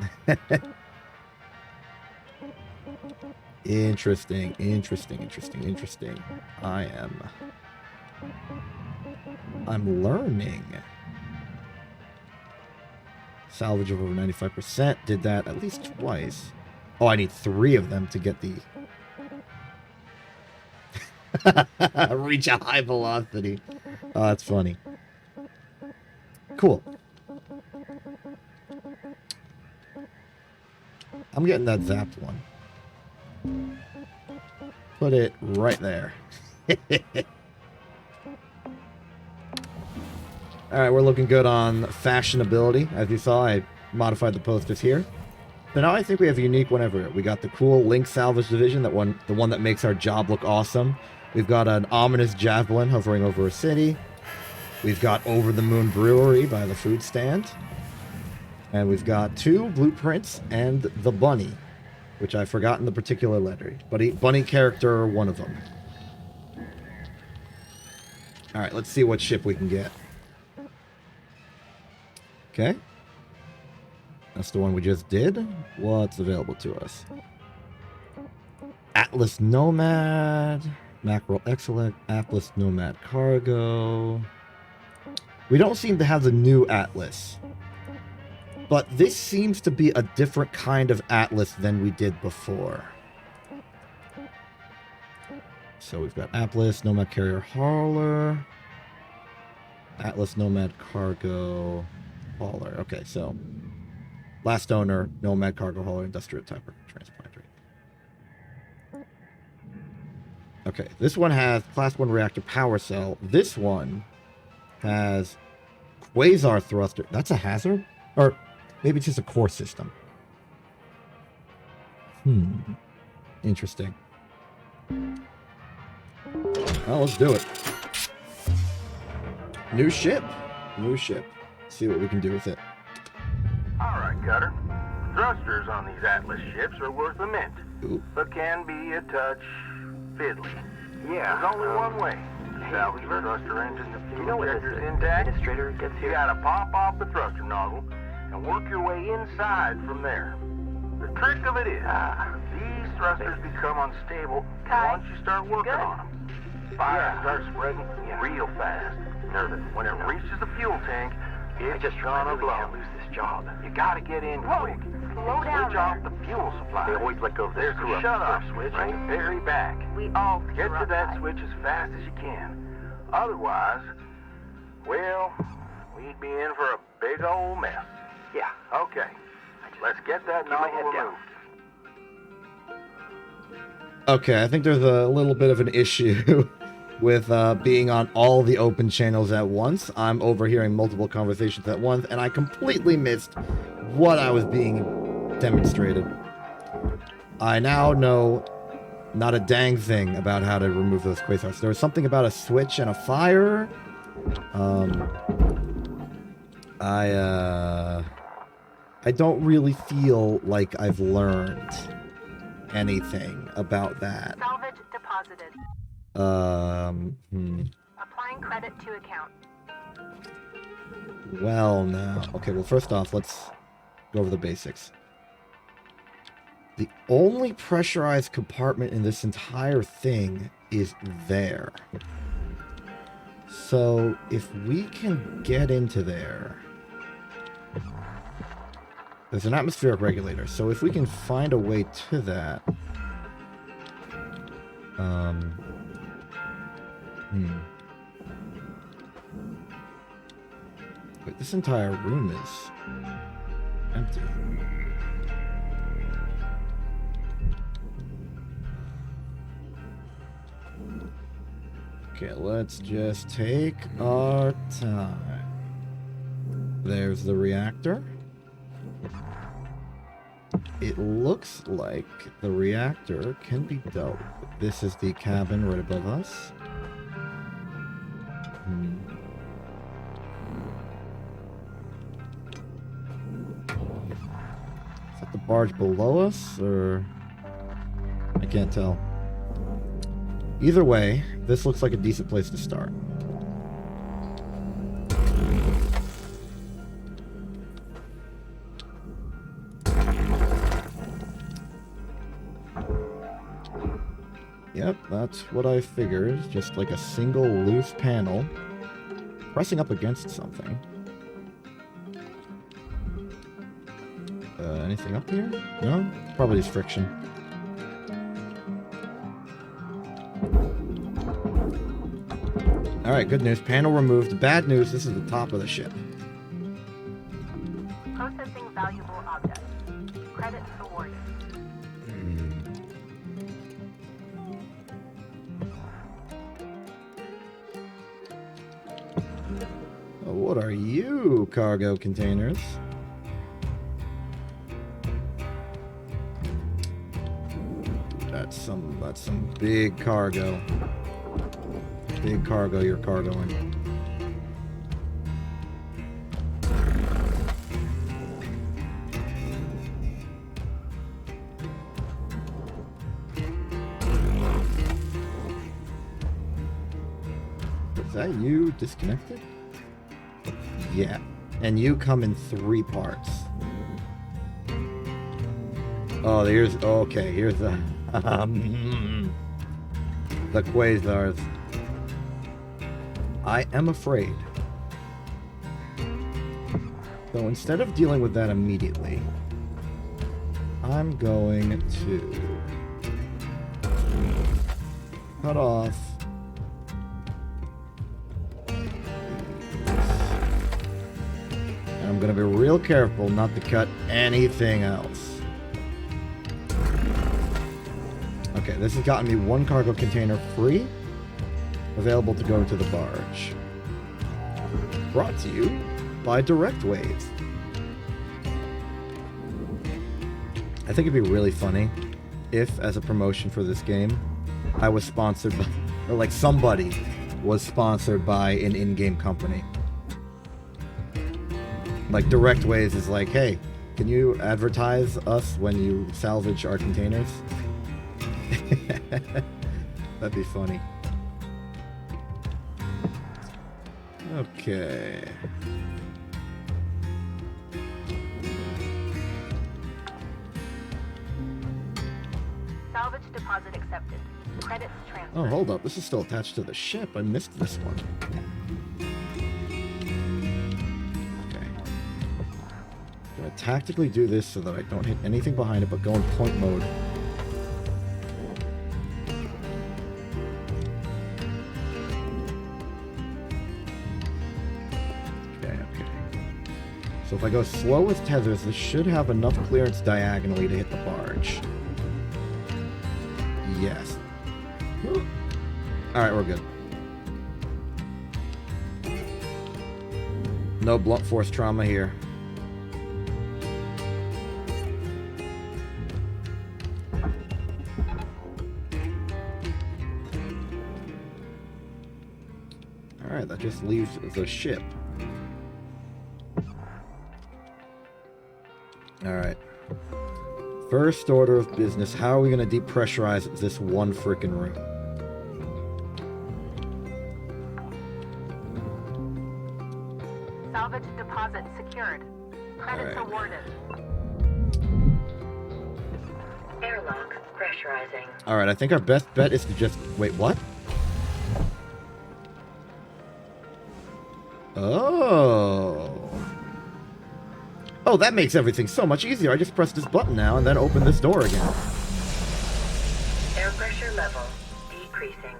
Interesting, interesting, interesting, interesting. I'm learning. Salvage of over 95%. Did that at least twice. Oh, I need 3 of them to get the... reach a high velocity. Oh, that's funny. Cool. I'm getting that zapped one. Put it right there. Alright, we're looking good on fashionability. As you saw, I modified the posters here. So now I think we have a unique one everywhere. We got the cool Link Salvage Division, the one that makes our job look awesome. We've got an ominous javelin hovering over a city. We've got Over the Moon Brewery by the food stand. And we've got 2 blueprints and the bunny, which I've forgotten the particular letter. Bunny character, one of them. Alright, let's see what ship we can get. Okay. That's the one we just did. What's available to us? Atlas Nomad. Mackerel Excellent. Atlas Nomad Cargo. We don't seem to have the new Atlas. But this seems to be a different kind of Atlas than we did before. So we've got Atlas, Nomad Carrier Hauler. Atlas Nomad Cargo Hauler. Okay, so last owner, Nomad Cargo Hauler, Industrial Type Transplanter. Okay, this one has Class 1 Reactor Power Cell. This one has Quasar Thruster. That's a hazard? Or maybe it's just a core system. Interesting. Well, let's do it. New ship. New ship. See what we can do with it. Alright, Cutter. Thrusters on these Atlas ships are worth a mint, Ooh. but can be a touch fiddly. Yeah, there's only one way. Salvage the thruster engine to fuel injectors intact. Administrator gets You here. gotta pop off the thruster nozzle and work your way inside from there. The trick of it is, these thrusters become unstable once you start working on them. Fire starts spreading real fast. When it reaches the fuel tank, it's just gonna blow. Can't lose this job. You gotta get in quick. Slow down Switch off there. the fuel supply. They always let go of There's this a shut-off switch right? in the very back. We all Get screw to up that by. switch as fast as you can. Otherwise, well, we'd be in for a big old mess. Yeah. Okay, let's get that Keep my nozzle head down. removed. Okay, I think there's a little bit of an issue with being on all the open channels at once. I'm overhearing multiple conversations at once, and I completely missed what I was being demonstrated. I now know not a dang thing about how to remove those quasars. There was something about a switch and a fire. I don't really feel like I've learned anything about that. Salvage deposited. Applying credit to account. Well, now. Okay, well, first off, let's go over the basics. The only pressurized compartment in this entire thing is there. So, if we can get into there... There's an atmospheric regulator, so if we can find a way to that... Wait, this entire room is empty. Okay, let's just take our time. There's the reactor. It looks like the reactor can be dealt with. This is the cabin right above us. Is that the barge below us, or... I can't tell. Either way, this looks like a decent place to start. Yep, that's what I figured. Just like a single loose panel pressing up against something. Anything up here? No? Probably just friction. Alright, good news. Panel removed. Bad news, this is the top of the ship. Processing valuable objects. Credit awarded. What are you, cargo containers? That's some big cargo. Big cargo you're cargoing. Is that you disconnected? Yeah. And you come in 3 parts. Oh, here's the the quasars. I am afraid. So instead of dealing with that immediately, I'm going to cut off. And I'm going to be real careful not to cut anything else. Okay, this has gotten me 1 cargo container free, available to go to the barge. Brought to you by Direct Waves. I think it'd be really funny if, as a promotion for this game, I was sponsored by, or like somebody was sponsored by an in-game company. Like Direct Waves is like, hey, can you advertise us when you salvage our containers? That'd be funny. Okay. Salvage deposit accepted. Credits transferred. Oh, hold up. This is still attached to the ship. I missed this one. Okay. I'm gonna tactically do this so that I don't hit anything behind it, but go in point mode. So if I go slow with tethers, this should have enough clearance diagonally to hit the barge. Yes. Alright, we're good. No blunt force trauma here. Alright, that just leaves the ship. Alright. First order of business, how are we going to depressurize this one frickin' room? Salvage deposit secured. Credits awarded. Airlock pressurizing. Alright, I think our best bet is to just... Wait, what? Oh... Oh, that makes everything so much easier. I just press this button now and then open this door again. Air pressure level decreasing.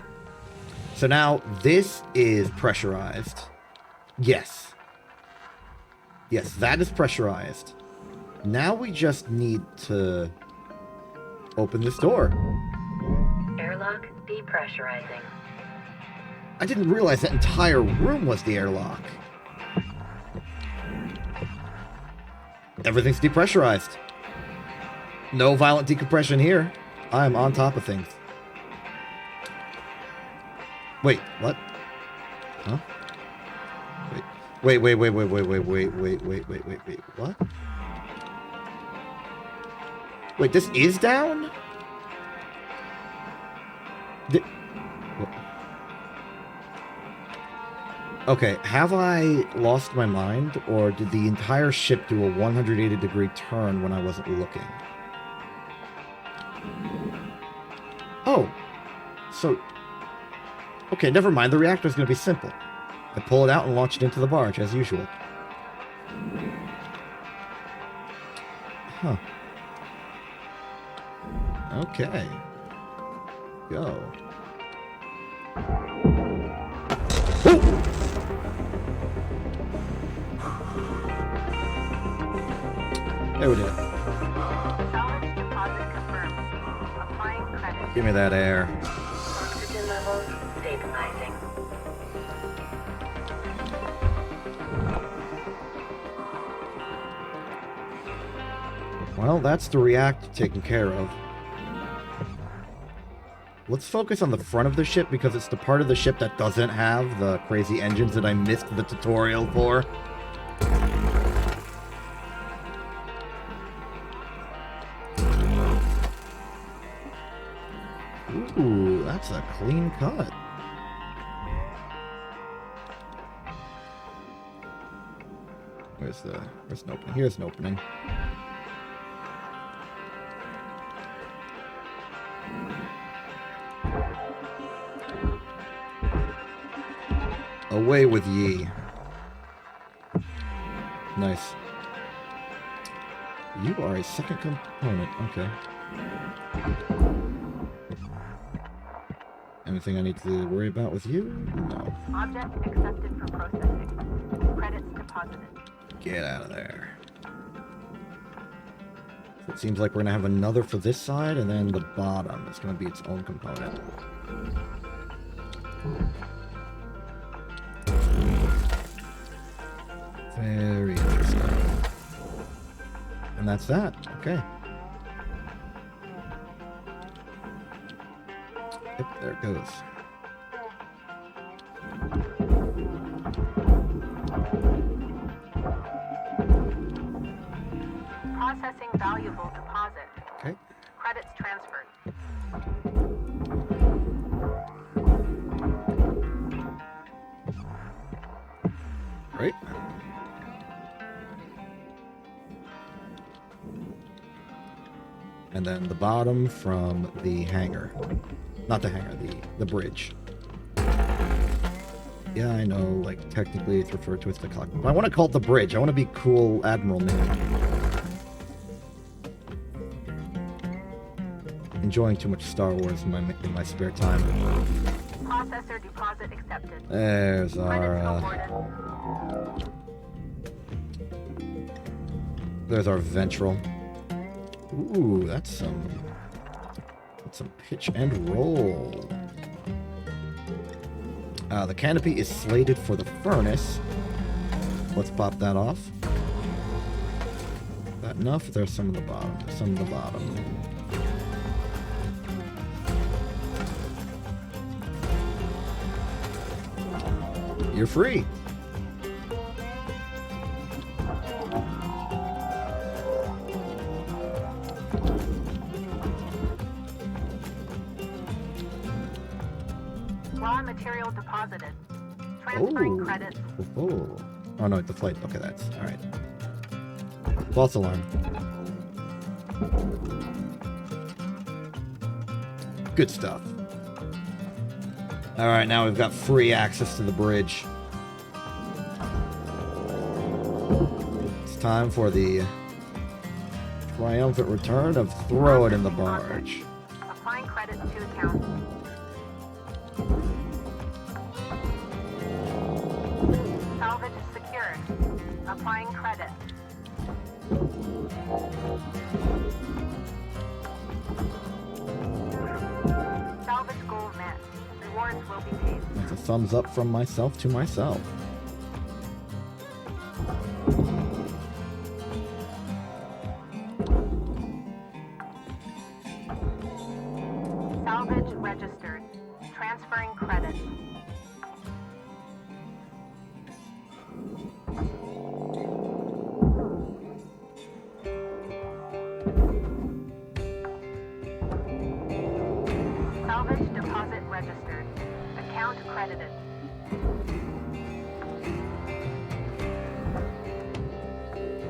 So now this is pressurized. Yes. Yes, that is pressurized. Now we just need to open this door. Airlock depressurizing. I didn't realize that entire room was the airlock. Everything's depressurized. No violent decompression here. I'm on top of things. Wait, what? Huh? Wait, what? Wait, this is down? Okay, have I lost my mind, or did the entire ship do a 180-degree turn when I wasn't looking? Oh, so... Okay, never mind, the reactor's gonna be simple. I pull it out and launch it into the barge, as usual. Huh. Okay. Go. Oh! There we did. Salvage deposit confirmed. Applying credit. Give me that air. Oxygen levels stabilizing. Well, that's the react taken care of. Let's focus on the front of the ship because it's the part of the ship that doesn't have the crazy engines that I missed the tutorial for. Ooh, that's a clean cut. Where's an opening? Here's an opening. Away with ye. Nice. You are a second component. Okay. Anything I need to worry about with you? No. Object accepted for processing. Credits deposited. Get out of there. So it seems like we're going to have another for this side, and then the bottom is going to be its own component. Very interesting. And that's that. Okay. Yep, there it goes. Processing valuable deposit. Okay. Credits transferred. Right. And then the bottom from the hangar. Not the hangar, the bridge. Yeah, I know, like, technically it's referred to as the cockpit. But I want to call it the bridge. I want to be cool Admiral name. Enjoying too much Star Wars in my spare time. Processor deposit accepted. There's our, there's our ventral. Ooh, that's some pitch and roll. The canopy is slated for the furnace. Let's pop that off. Is that enough? There's some at the bottom. There's some at the bottom. You're free. Raw material deposited. Transferring credits. Oh no, the flight. Okay, that's all right. False alarm. Good stuff. All right, now we've got free access to the bridge. It's time for the triumphant return of Throw It in the Barge. Applying credits to account. Salvage secured. Applying credit. Salvage goal met. Rewards will be paid. That's a thumbs up from myself to myself. Salvage registered. Transferring credits. Salvage deposit registered. Account credited.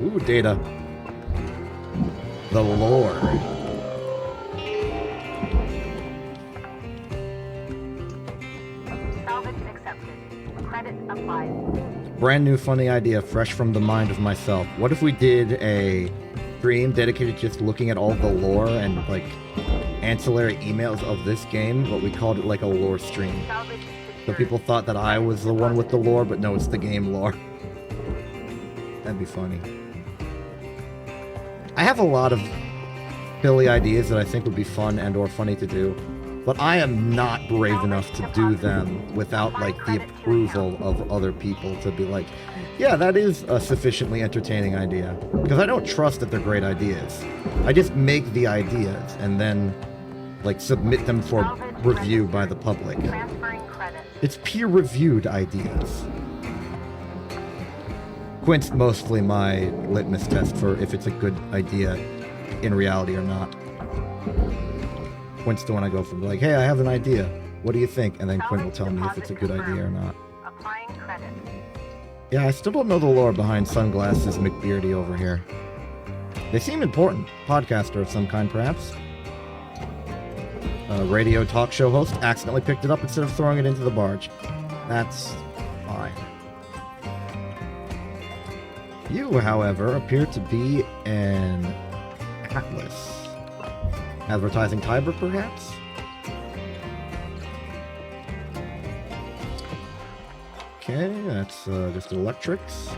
Ooh, data. The lore. Salvage accepted. Credit applied. Brand new funny idea, fresh from the mind of myself. What if we did a stream dedicated to just looking at all the lore and like ancillary emails of this game, but we called it like a lore stream. Salvage So secured. people thought that I was the one with the lore, but no, it's the game lore. That'd be funny. I have a lot of silly ideas that I think would be fun and or funny to do, but I am not brave enough to do them without like the approval of other people to be like, Yeah, that is a sufficiently entertaining idea. Because I don't trust that they're great ideas. I just make the ideas and then, like, submit them for review by the public. Transferring credit. It's peer-reviewed ideas. Quint's mostly my litmus test for if it's a good idea in reality or not. Quint's the one I go from, like, hey, I have an idea. What do you think? And then Quint will tell me if it's a good idea or not. Applying credit. Yeah, I still don't know the lore behind Sunglasses McBeardy over here. They seem important. Podcaster of some kind, perhaps. A radio talk show host accidentally picked it up instead of throwing it into the barge. That's fine. You, however, appear to be an Atlas. Advertising Tiber, perhaps? Okay, that's just electrics.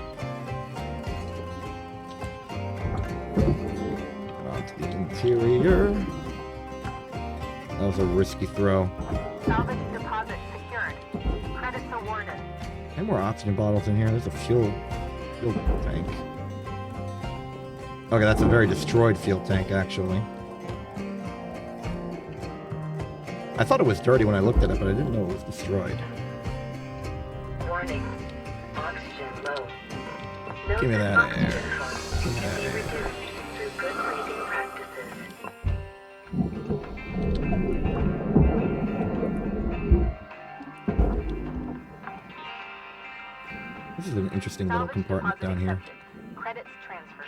Onto the interior. That was a risky throw. Salvage deposit secured. Credits awarded. Any more oxygen bottles in here? There's a fuel tank. Okay, that's a very destroyed fuel tank, actually. I thought it was dirty when I looked at it, but I didn't know it was destroyed. Warning. Oxygen low. Give me that Oxygen air. costs Give me can that be air. reduced through good breathing practices. This is an interesting little Salvage compartment deposit down here. accepted. Credits transferred.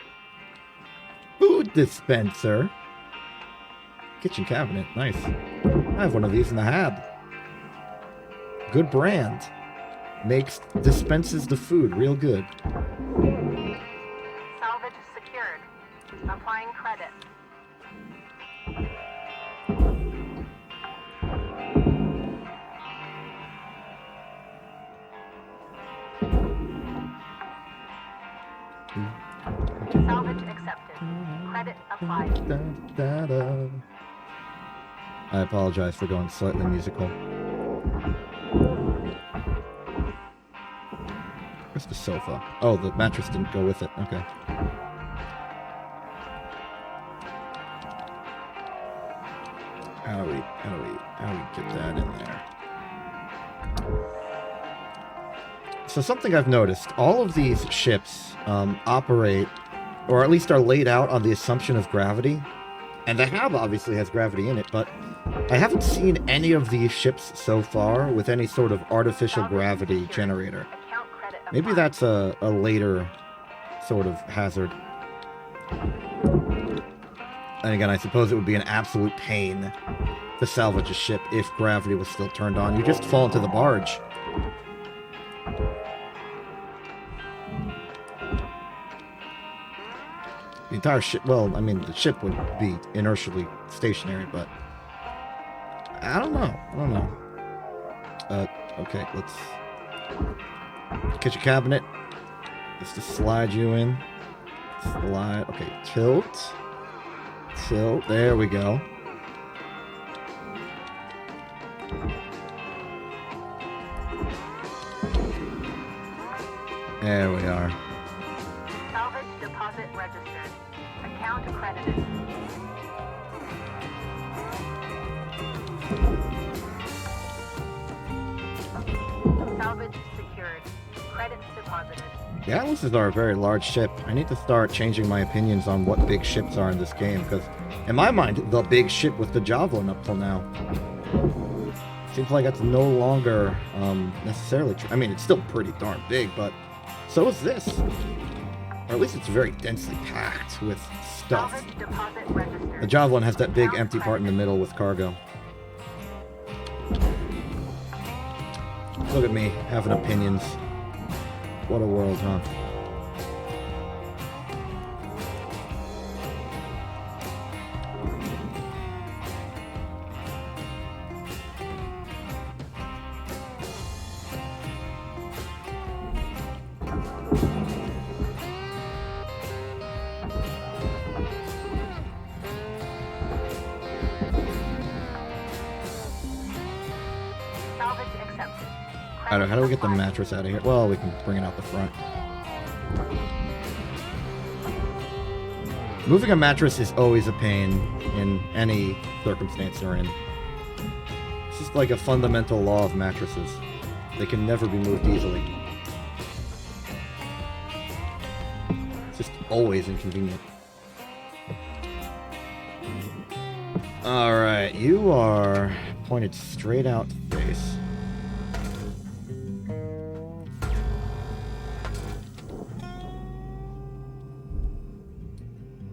Food dispenser. Kitchen cabinet. Nice. I have one of these in the Hab. Good brand. Dispenses the food real good. Salvage secured. Applying credit. Salvage accepted. Credit applied. Da-da-da. I apologize for going slightly musical. Where's the sofa? Oh, the mattress didn't go with it. Okay. How do we get that in there? So something I've noticed, all of these ships operate, or at least are laid out on the assumption of gravity. And the Hab obviously has gravity in it, but I haven't seen any of these ships so far with any sort of artificial gravity generator. Account credit Maybe applied. that's a later sort of hazard. And again, I suppose it would be an absolute pain to salvage a ship if gravity was still turned on. You just fall into the barge. The entire ship, well, I mean, the ship would be inertially stationary, but I don't know. Okay, let's kitchen cabinet. Just to slide you in. Slide, okay, tilt. There we go. There we are. Salvage deposit registered. Account credited. Salvage secured. Credits deposited. The Atlases are a very large ship. I need to start changing my opinions on what big ships are in this game, because in my mind, the big ship was the Javelin up till now. Seems like that's no longer necessarily true. I mean, it's still pretty darn big, but so is this. Or at least it's very densely packed with stuff. Salvage deposit registered. The Javelin has that big empty part in the middle with cargo. Look at me, having opinions. What a world, huh? Salvage accepted. How do we get the mattress out of here? Well, we can bring it out the front. Moving a mattress is always a pain in any circumstance you're in. It's just like a fundamental law of mattresses. They can never be moved easily. It's just always inconvenient. Alright, you are pointed straight out to face.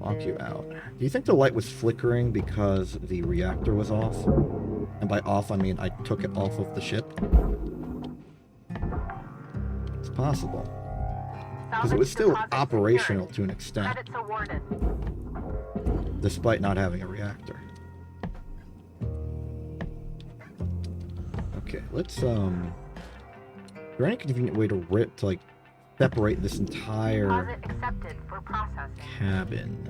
Lock you out. Do you think the light was flickering because the reactor was off? And by off, I mean I took it off of the ship? It's possible. Because it was still operational to an extent. Credits awarded. Despite not having a reactor. Okay, let's, is there any convenient way to like, separate this entire Deposit accepted for processing. cabin?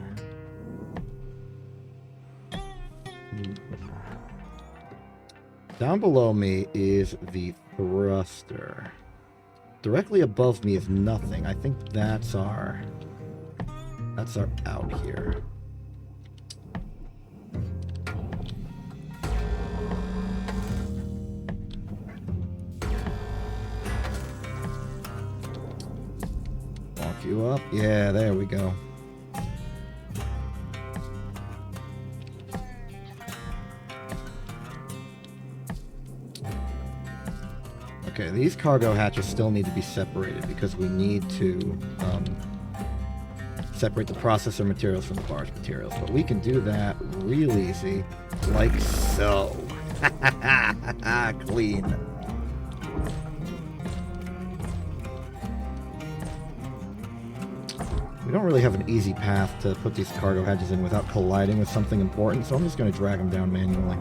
Down below me is the thruster. Directly above me is nothing. I think that's our out here. Walk you up. Yeah, there we go. Okay, these cargo hatches still need to be separated because we need to separate the processor materials from the barge materials. But we can do that real easy, like so. Clean. We don't really have an easy path to put these cargo hatches in without colliding with something important, so I'm just going to drag them down manually.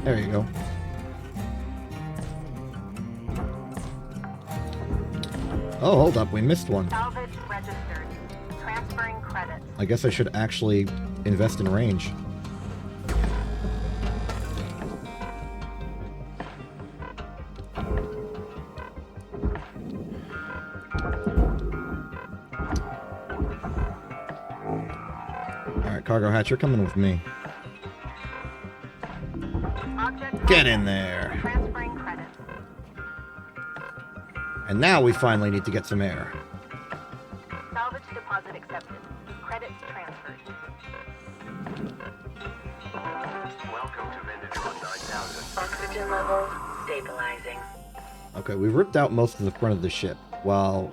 There you go. Oh, hold up, we missed one. Salvage registered. Transferring credits. I guess I should actually invest in range. Alright, cargo hatch, you're coming with me. Object Get in there. transferring credits. And now we finally need to get some air. Salvage deposit accepted. Credits transferred. Welcome to Vintage 19,000. Oxygen levels stabilizing. Okay, we've ripped out most of the front of the ship, while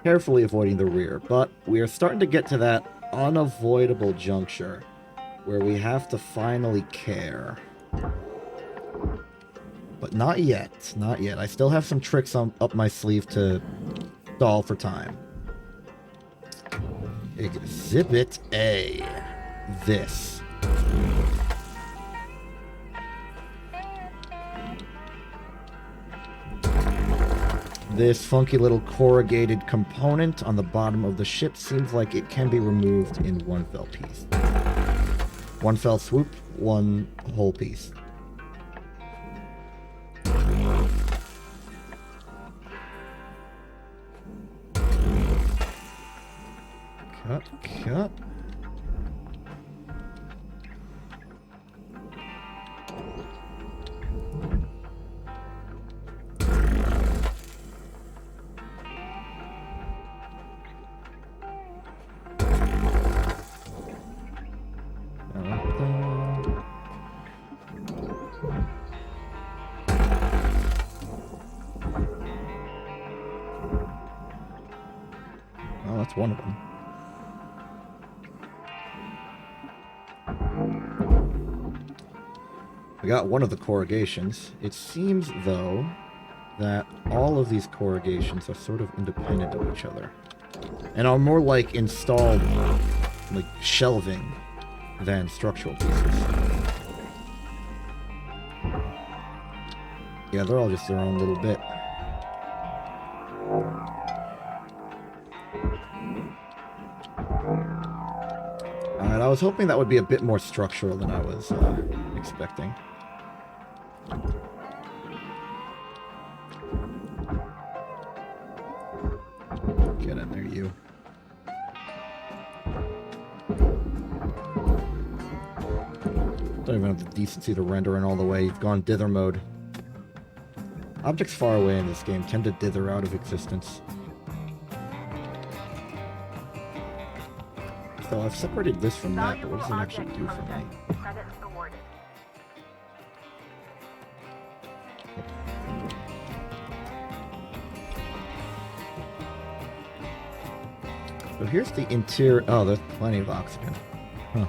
carefully avoiding the rear, but we are starting to get to that unavoidable juncture where we have to finally care. But not yet, not yet. I still have some tricks up my sleeve to stall for time. Exhibit A. This. This funky little corrugated component on the bottom of the ship seems like it can be removed in one fell piece. One fell swoop, one whole piece. Cut. Oh, that's one of them. We got one of the corrugations. It seems, though, that all of these corrugations are sort of independent of each other. And are more like installed, like, shelving than structural pieces. Yeah, they're all just their own little bit. Alright, I was hoping that would be a bit more structural than I was expecting. Get in there, you. Don't even have the decency to render in all the way. You've gone dither mode. Objects far away in this game tend to dither out of existence. So I've separated this from that, but what does it actually do for me? Credits awarded. So here's the interior. Oh, there's plenty of oxygen. Huh.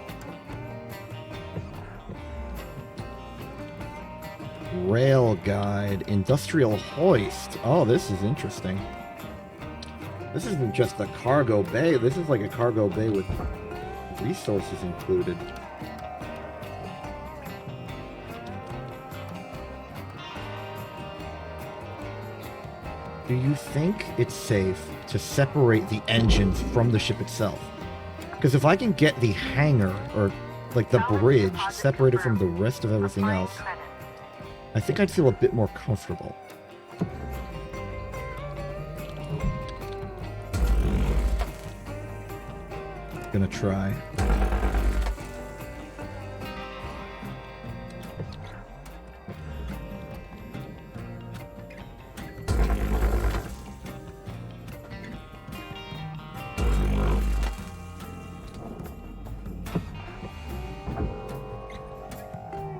Rail guide, industrial hoist. Oh, this is interesting. This isn't just a cargo bay. This is like a cargo bay with resources included. Do you think it's safe to separate the engines from the ship itself? Because if I can get the hangar, or like the bridge, separated from the rest of everything else, I think I'd feel a bit more comfortable. Gonna try.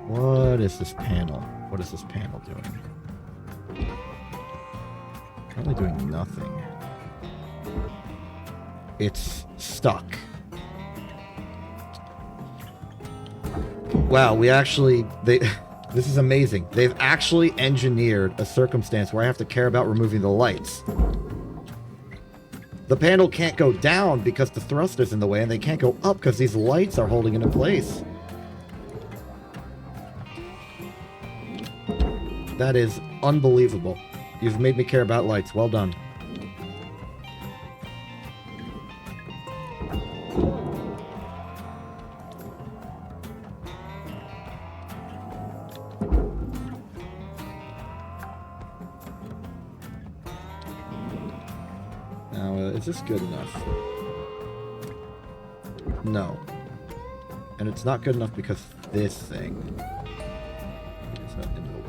What is this panel? What is this panel doing? Probably doing nothing. It's stuck. Wow, this is amazing. They've actually engineered a circumstance where I have to care about removing the lights. The panel can't go down because the thruster's in the way, and they can't go up because these lights are holding it in place. That is unbelievable. You've made me care about lights. Well done. Now, is this good enough? No. And it's not good enough because this thing is not in the way.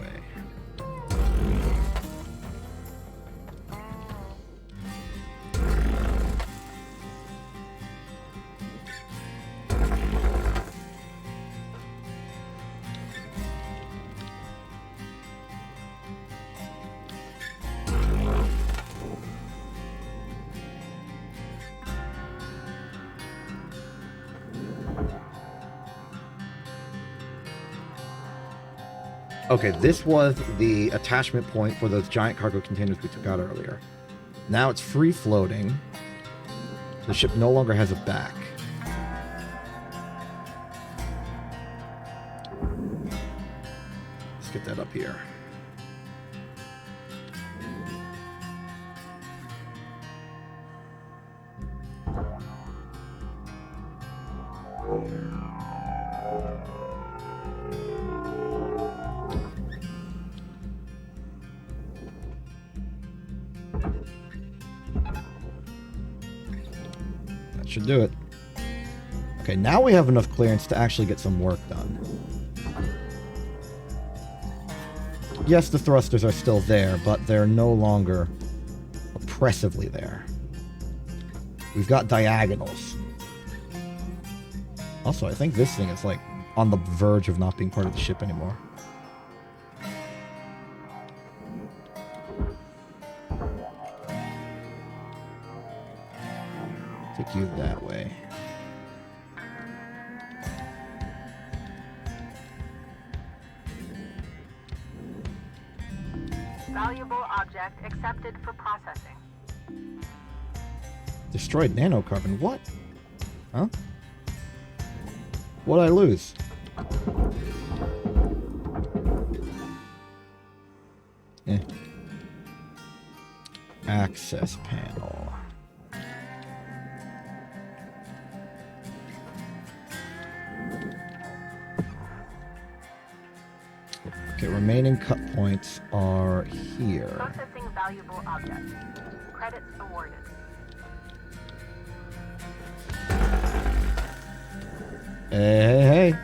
Okay, this was the attachment point for those giant cargo containers we took out earlier. Now it's free floating. The ship no longer has a back. Let's get that up here. Should do it. Okay, now we have enough clearance to actually get some work done. Yes, the thrusters are still there, but they're no longer oppressively there. We've got diagonals. Also, I think this thing is like on the verge of not being part of the ship anymore. Take you that way. Valuable object accepted for processing. Destroyed nanocarbon. What? Huh? What'd I lose? Access panel. Okay, remaining cut points are here. Processing valuable object. Credits awarded. Hey, hey, hey.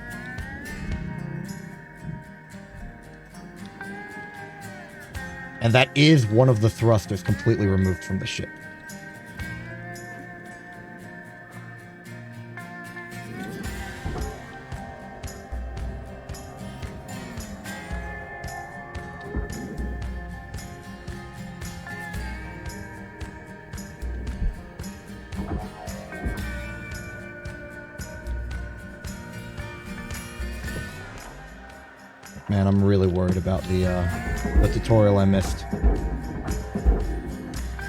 And that is one of the thrusters completely removed from the ship. Man, I'm really worried about the tutorial I missed.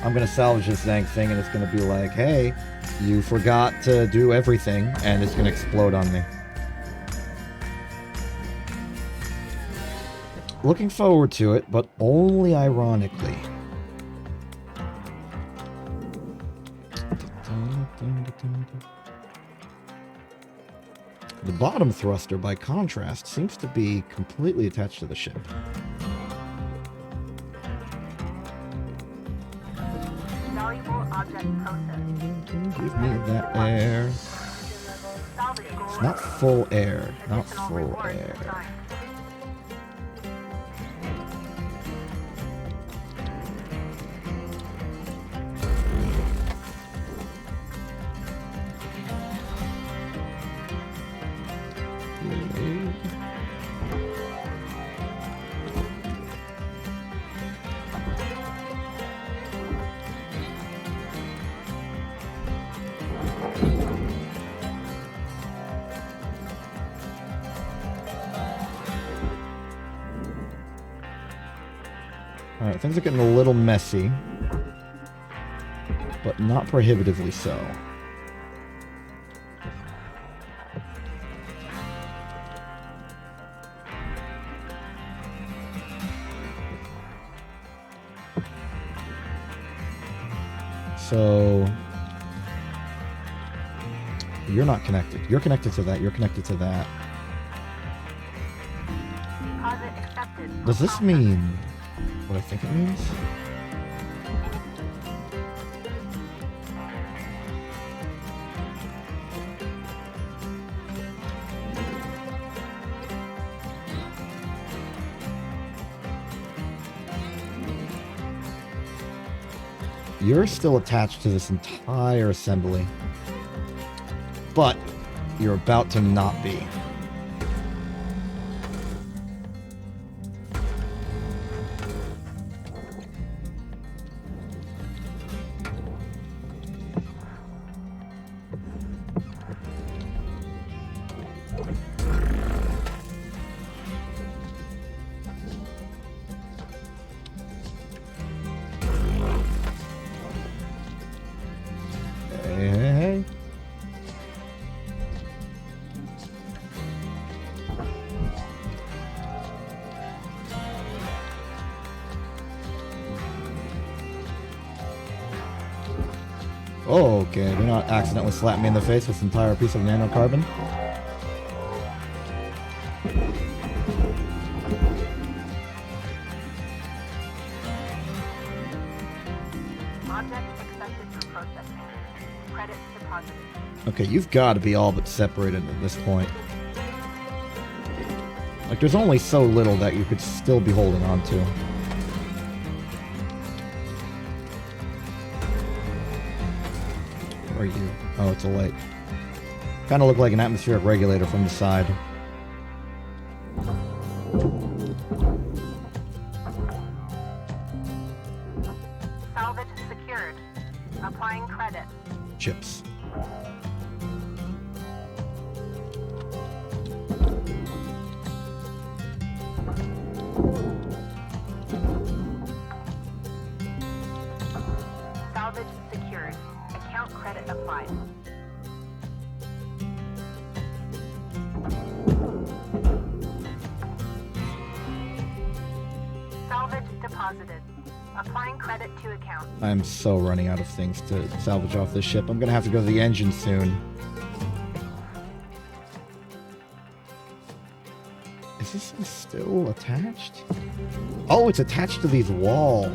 I'm gonna salvage this dang thing and it's gonna be like, hey, you forgot to do everything, and it's gonna explode on me. Looking forward to it, but only ironically. The bottom thruster, by contrast, seems to be completely attached to the ship. Valuable object processed. Give me that air. It's not full air. Not full air. Alright, things are getting a little messy, but not prohibitively so. So, you're not connected. You're connected to that. You're connected to that. Deposit accepted. Does this mean what I think it means? You're still attached to this entire assembly, but you're about to not be. Hey. Oh, okay. Do not accidentally slap me in the face with this entire piece of nanocarbon. Object accepted for processing. Credits deposited. Okay, you've got to be all but separated at this point. Like, there's only so little that you could still be holding on to. Where are you? Oh, it's a light. Kind of look like an atmospheric regulator from the side. Salvage secured. Applying credit. Chips. Salvage secured. Account credit applied. Salvage deposited. Applying credit to account. I'm so running out of things to salvage off this ship. I'm gonna have to go to the engine soon. Is this thing still attached? Oh, it's attached to these walls.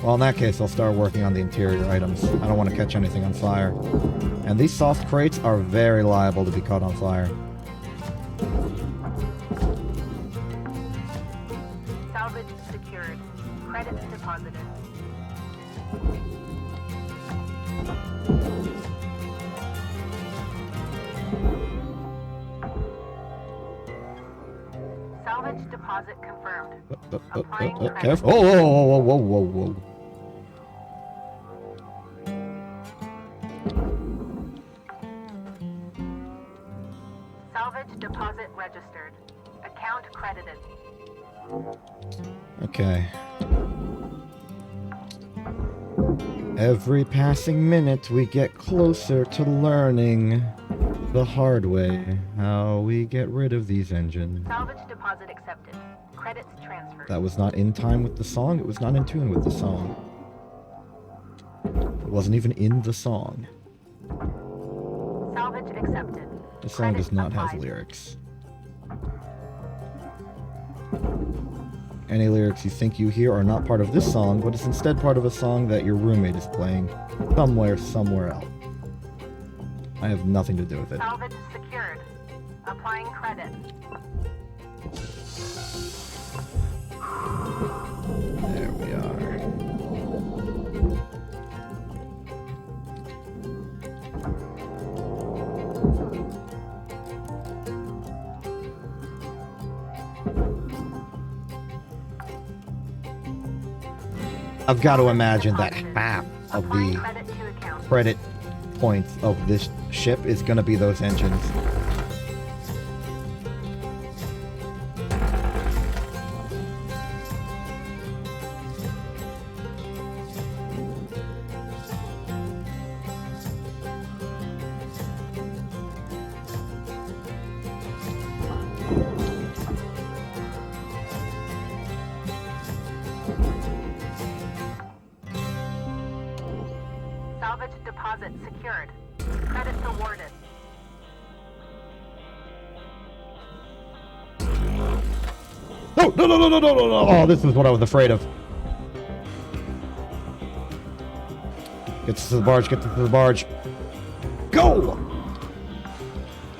Well, in that case, I'll start working on the interior items. I don't want to catch anything on fire. And these soft crates are very liable to be caught on fire. secured. Credits deposited. Salvage deposit confirmed. Applying credit. Careful. Oh, whoa, whoa, whoa, whoa, whoa. Salvage deposit registered. Account credited. Okay. Every passing minute we get closer to learning the hard way how we get rid of these engines. Salvage deposit accepted. Credits transferred. That was not in time with the song. It was not in tune with the song. It wasn't even in the song. Salvage accepted. The song does Credits not have applied. lyrics. Any lyrics you think you hear are not part of this song, but is instead part of a song that your roommate is playing somewhere else. I have nothing to do with it. Salvage secured. Applying credit. There we are. I've got to imagine that half of Applying the credit to account. credit points of this ship is going to be those engines. Salvage deposit secured. Credits awarded. No, no, no, no, no, no, no, no. Oh, this is what I was afraid of. Get to the barge, get to the barge. Go!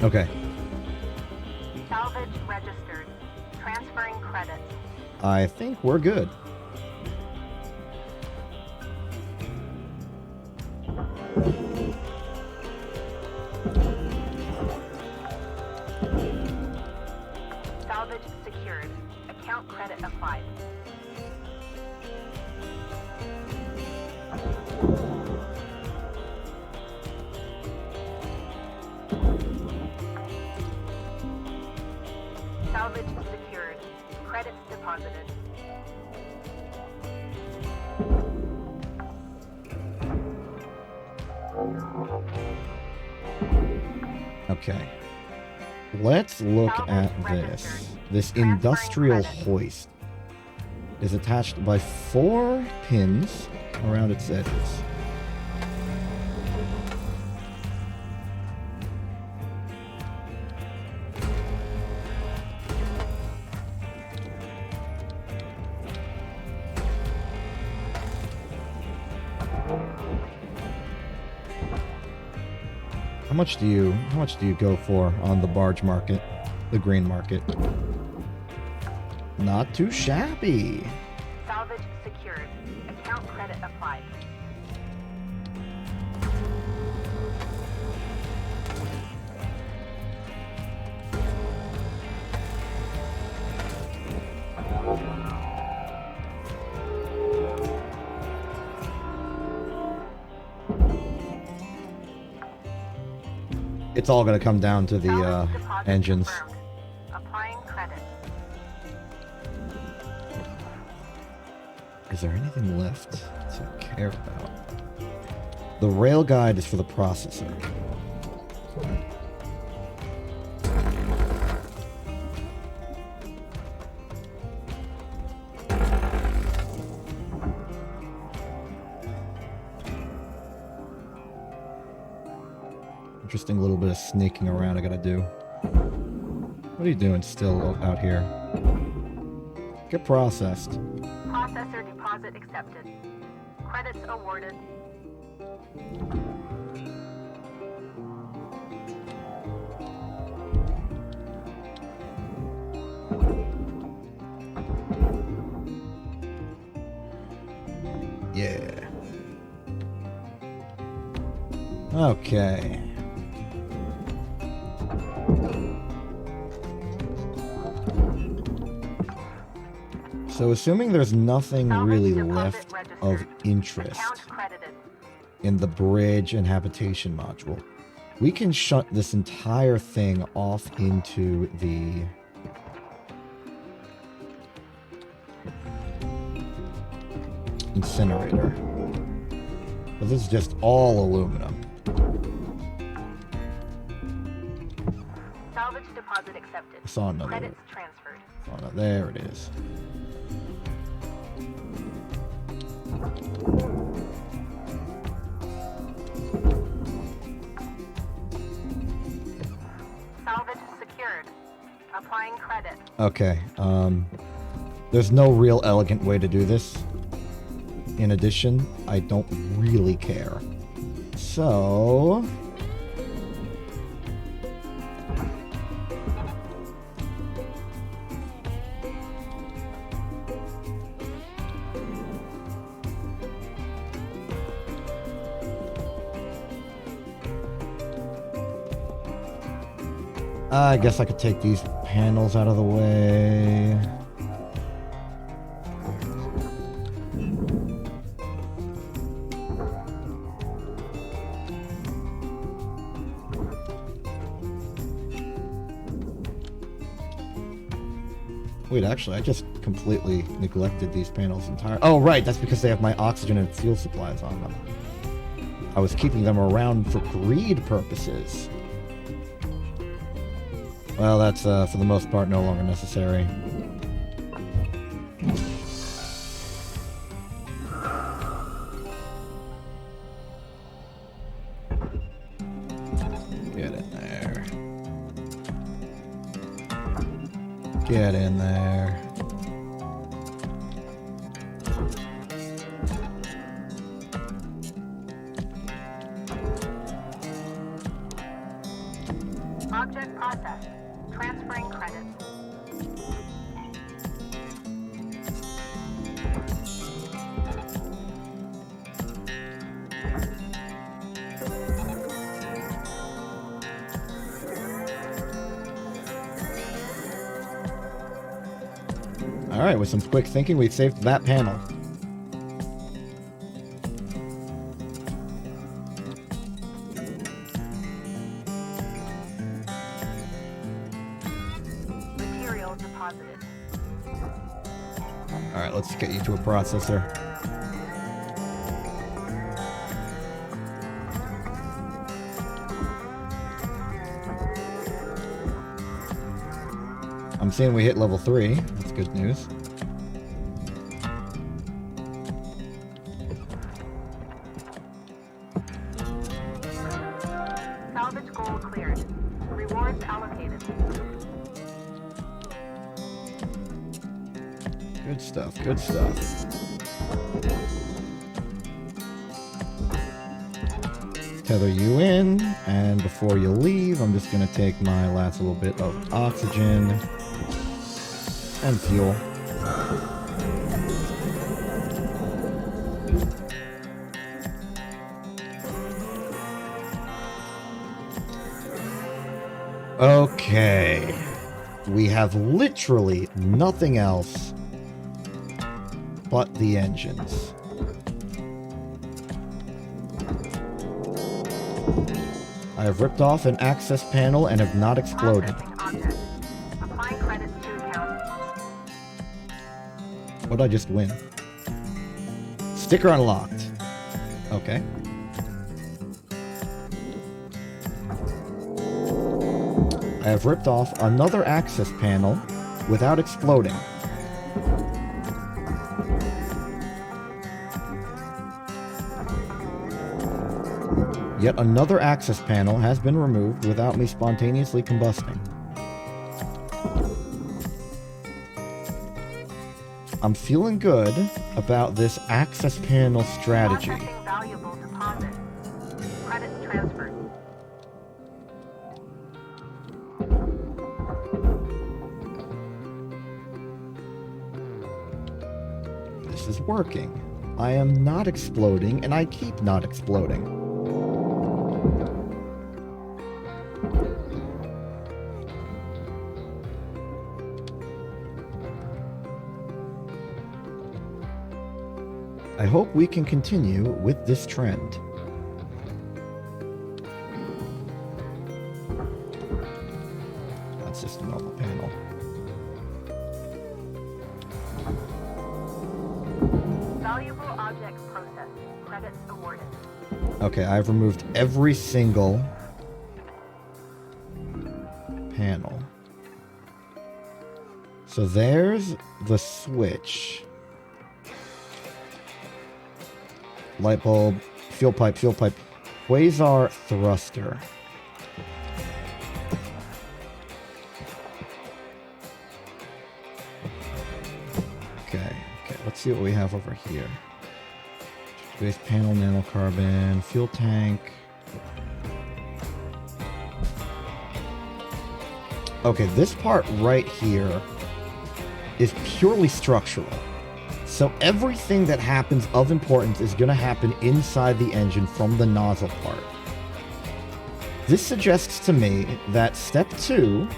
Okay. Salvage registered. Transferring credits. I think we're good. Salvage secured. Account credit applied. Salvage secured. Credits deposited. Okay. Let's look at this. This industrial hoist is attached by 4 pins around its edges. How much do you go for on the barge market, the green market? Not too shabby. Salvage secured. Account credit applied. It's all going to come down to the Salvage deposit engines. confirmed. Applying credit. Is there anything left to care about? The rail guide is for the processor. Interesting little bit of sneaking around I gotta do. What are you doing still out here? Get processed. Processor deposit accepted. Credits awarded. Okay. So assuming there's nothing really left of interest in the bridge and habitation module, we can shut this entire thing off into the incinerator. But this is just all aluminum. Salvage deposit accepted. I saw another. Credits transferred. Oh, no, there it is. Salvage secured. Applying credit. Okay, there's no real elegant way to do this. In addition, I don't really care. So... I guess I could take these panels out of the way. Wait, actually, I just completely neglected these panels entirely. Oh, right, that's because they have my oxygen and fuel supplies on them. I was keeping them around for greed purposes. Well, that's, for the most part, no longer necessary. Get in there. Get in there. Object processed. Transferring credits. Alright, with some quick thinking, we saved that panel. Material deposited. Alright, let's get you to a processor. I'm seeing we hit level 3. That's good news. Salvage goal cleared. Rewards allocated. Good stuff, good stuff. Tether you in, and before you leave, I'm just gonna take my last little bit of oxygen and fuel. Okay. We have literally nothing else but the engines. I have ripped off an access panel and have not exploded. Processing object. Applying credits to account. What'd I just win? Sticker unlocked. Okay. I have ripped off another access panel without exploding. Yet another access panel has been removed without me spontaneously combusting. I'm feeling good about this access panel strategy. Processing valuable deposit. Credits transferred. This is working. I am not exploding, and I keep not exploding. I hope we can continue with this trend. That's just a normal panel. Valuable objects processed. Credits awarded. Okay, I've removed every single panel. So there's the switch. Light bulb, fuel pipe, quasar thruster. Okay, let's see what we have over here. Base panel, nanocarbon, fuel tank. Okay, this part right here is purely structural. So everything that happens of importance is going to happen inside the engine from the nozzle part. This suggests to me that step 2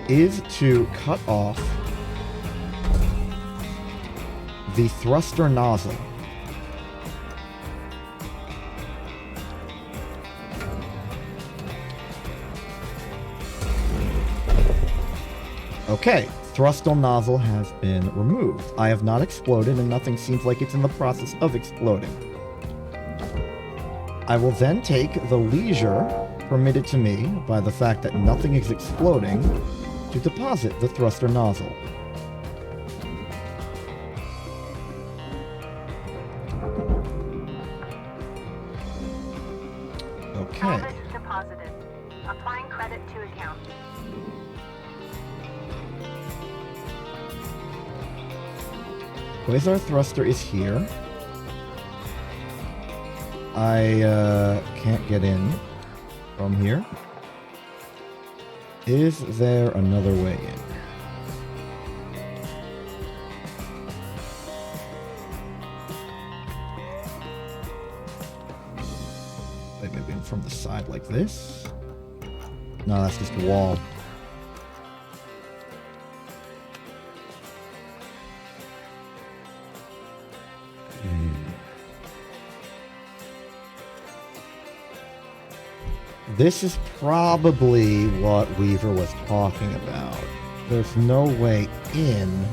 is to cut off the thruster nozzle. Okay, thrustle nozzle has been removed. I have not exploded and nothing seems like it's in the process of exploding. I will then take the leisure permitted to me by the fact that nothing is exploding to deposit the thruster nozzle. Okay. Salvage deposited. Applying credit to account. Quasar thruster is here. I can't get in from here. Is there another way in? Wait, maybe from the side like this? No, that's just a wall. This is probably what Weaver was talking about. There's no way in.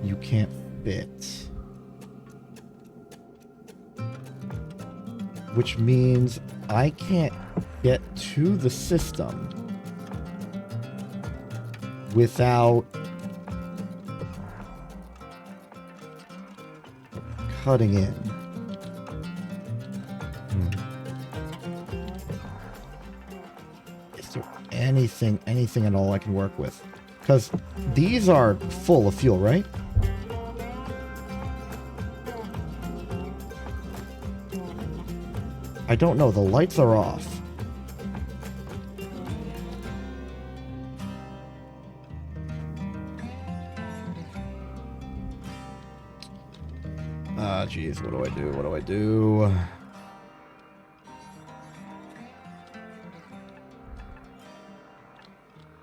You can't fit. Which means I can't get to the system without cutting in. Is there anything at all I can work with? Because these are full of fuel, right? I don't know. The lights are off. Ah, jeez. What do I do? What do I do?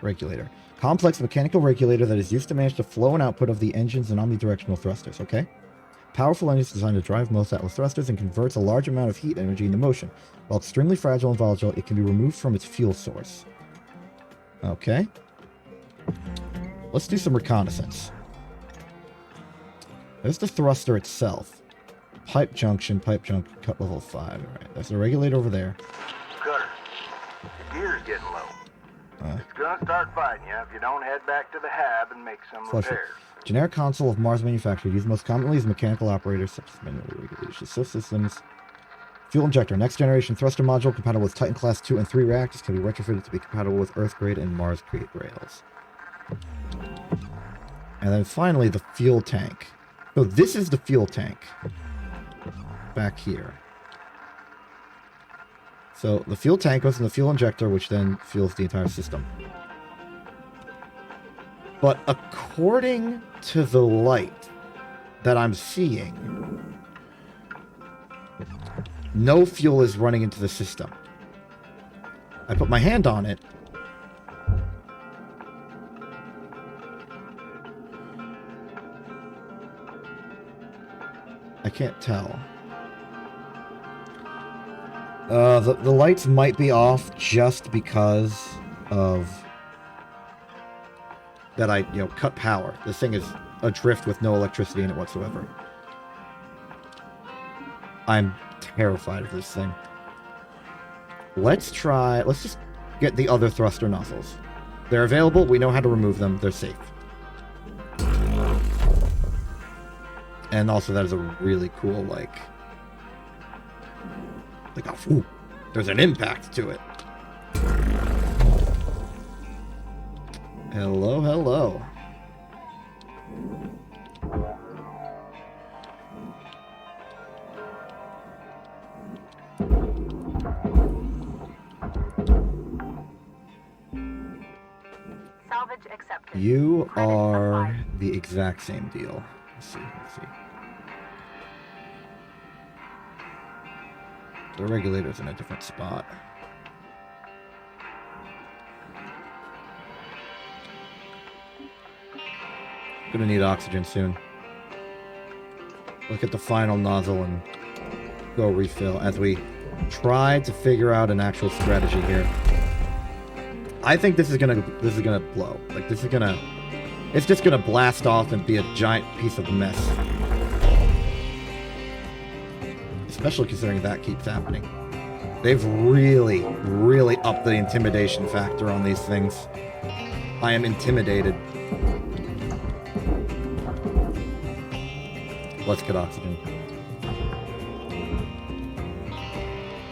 Regulator. Complex mechanical regulator that is used to manage the flow and output of the engines and omnidirectional thrusters, okay? Powerful engines designed to drive most Atlas thrusters and converts a large amount of heat energy into motion. While extremely fragile and volatile, it can be removed from its fuel source. Okay. Let's do some reconnaissance. There's the thruster itself. Pipe junction, cut level 5. Alright, there's the regulator over there. Cutter, your gear's getting low. It's gonna start fighting you if you don't head back to the hab and make some repairs. Generic console of Mars manufacturer used most commonly as mechanical operators such as manual regulation systems. Fuel injector, next generation thruster module compatible with Titan Class 2 and 3 reactors can be retrofitted to be compatible with Earth grade and Mars grade rails. And then finally the fuel tank. So this is the fuel tank. Back here. So the fuel tank goes in the fuel injector, which then fuels the entire system. But according to the light that I'm seeing, no fuel is running into the system. I put my hand on it. I I can't tell. The lights might be off just because of that I, cut power. This thing is adrift with no electricity in it whatsoever. I'm terrified of this thing. Let's just get the other thruster nozzles. They're available, we know how to remove them, they're safe. And also that is a really cool, ooh, there's an impact to it. Hello, hello. Salvage accepted. You Credit are applied. the exact same deal. Let's see. The regulator's in a different spot. Gonna need oxygen soon. Look at the final nozzle and go refill as we try to figure out an actual strategy here. I think this is gonna blow. It's just gonna blast off and be a giant piece of mess. Especially considering that keeps happening. They've really, really upped the intimidation factor on these things. I am intimidated. Let's get oxygen.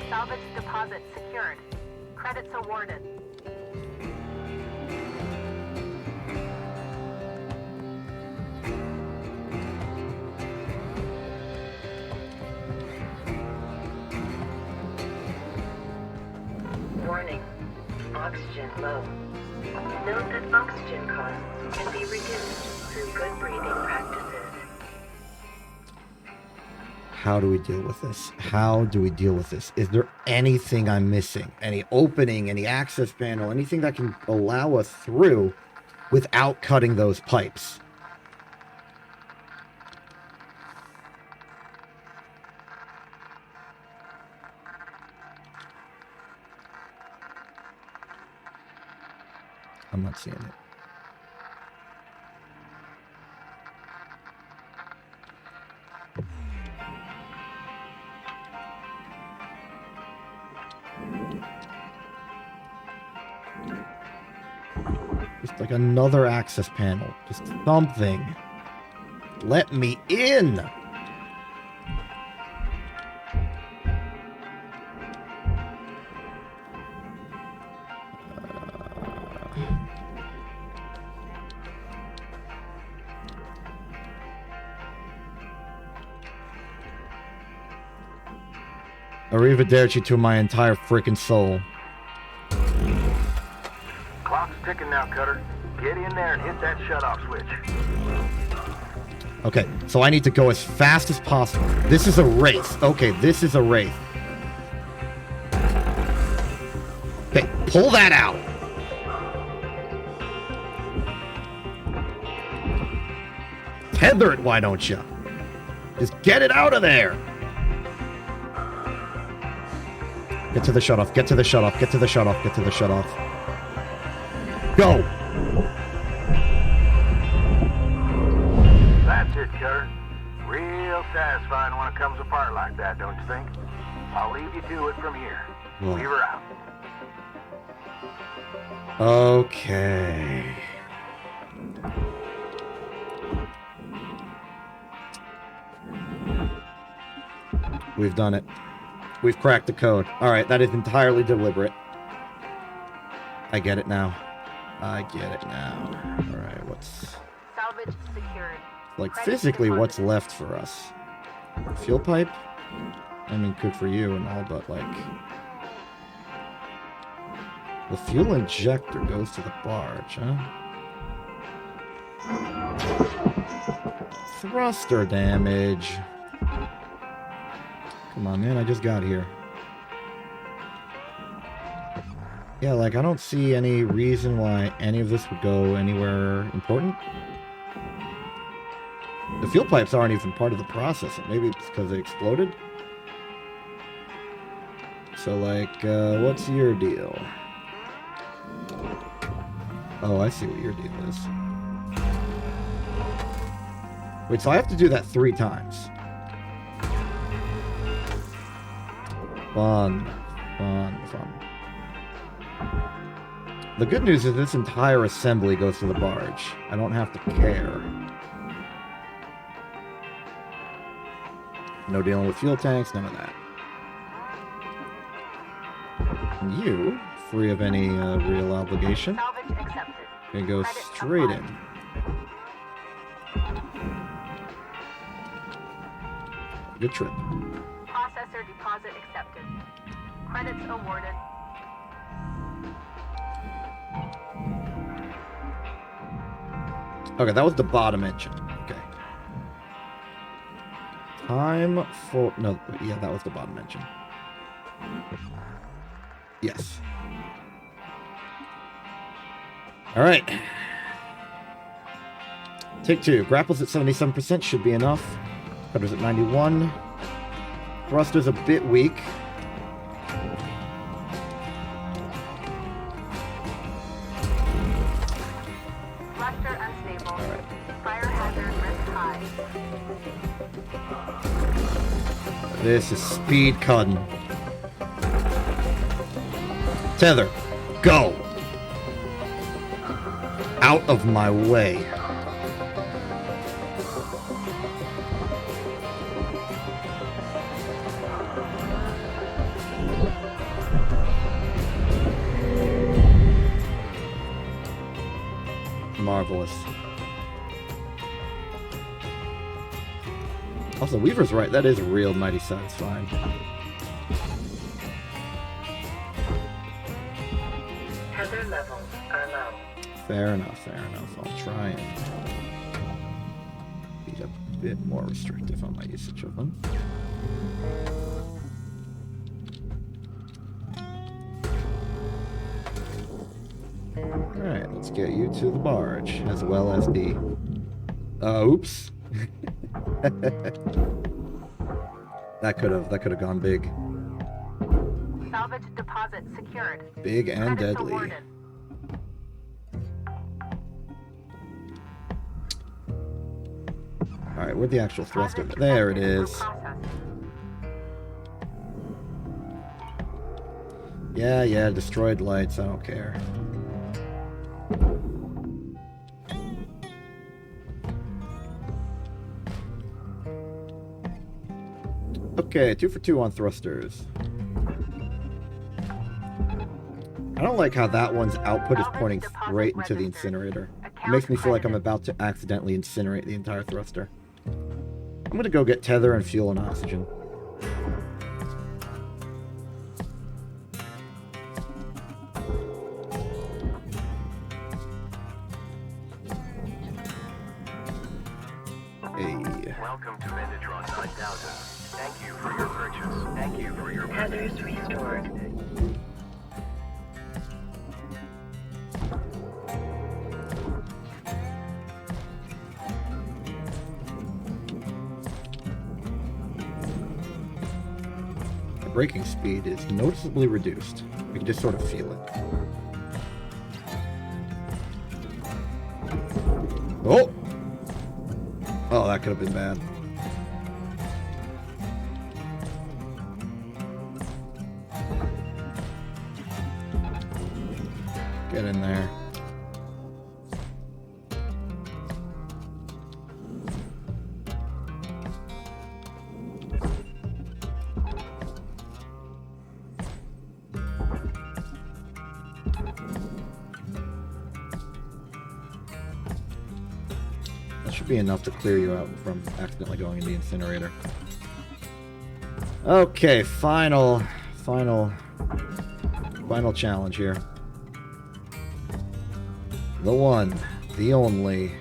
Salvage deposit secured. Credits awarded. Warning. Oxygen low. Note that oxygen costs can be reduced through good breathing practices. How do we deal with this? How do we deal with this? Is there anything I'm missing? Any opening, any access panel, anything that can allow us through without cutting those pipes? I'm not seeing it. Just like another access panel. Just something. Let me in! Arrivederci to my entire freaking soul. Clock's ticking now, Cutter. Get in there and hit that shut-off switch. Okay, so I need to go as fast as possible. This is a race. Okay, this is a race. Okay, pull that out. Tether it, why don't you? Just get it out of there. Get to the shut-off, get to the shut-off, get to the shut-off, get to the shut-off. Go! That's it, Cutter. Real satisfying when it comes apart like that, don't you think? I'll leave you to it from here. Whoa. Weaver out. Okay. We've done it. We've cracked the code. Alright, that is entirely deliberate. I get it now. I get it now. Alright, what's... Salvage secured. Like, Credit physically, deposit. what's left for us? Fuel pipe? I mean, good for you and all, but, like... The fuel injector goes to the barge, huh? Thruster damage. Come on, man, I just got here. Yeah, like, I don't see any reason why any of this would go anywhere important. The fuel pipes aren't even part of the process. Maybe it's because they exploded? So, like, what's your deal? Oh, I see what your deal is. Wait, so I have to do that 3 times. Fun. The good news is this entire assembly goes to the barge. I don't have to care. No dealing with fuel tanks, none of that. And you, free of any real obligation, Salvage accepted. can go Credit straight applied. in. Good trip. Processor deposit accepted. Credits awarded. Okay, that was the bottom engine. Okay. Time for... No, yeah, that was the bottom engine. Yes. Alright. Take 2. Grapples at 77% should be enough. Cutters at 91. Thruster's a bit weak. Thruster unstable. Alright. Fire hazard risk high. This is speed cutting. Tether. Go! Out of my way. Marvelous. Also, Weaver's right. That is real mighty satisfying. Tether levels are low. Fair enough, fair enough. I'll try and be a bit more restrictive on my usage of them. Alright, let's get you to the barge, as well as the... oops. That could have gone big. Salvage deposit secured. Big and Credits deadly. awarded. Alright, where'd the actual thruster? Deposit There it accepted is. for processing. Yeah, destroyed lights, I don't care. Okay, 2 for 2 on thrusters. I don't like how that one's output is pointing straight into the incinerator. It makes me feel like I'm about to accidentally incinerate the entire thruster. I'm gonna go get tether and fuel and oxygen. Hey. Welcome to Vendatron 9000. Thank you for your purchase. Thank you for your Tethers restored. The braking speed is noticeably reduced. You can just sort of feel it. Oh! Oh, that could have been bad. Get in there. That should be enough to clear you out from accidentally going in the incinerator. Okay, final challenge here. The one, the only.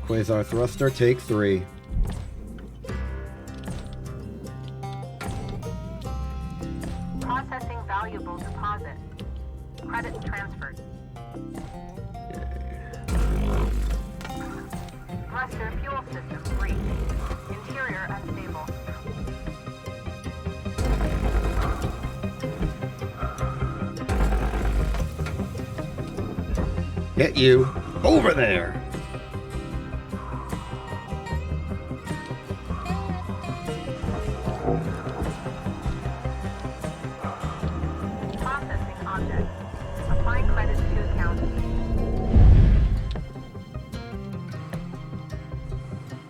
Quasar thruster, take 3. Processing valuable deposit. Credits transferred. Okay. Cluster fuel system breach. Interior unstable. Get you over there. Processing object. Applying credits to account.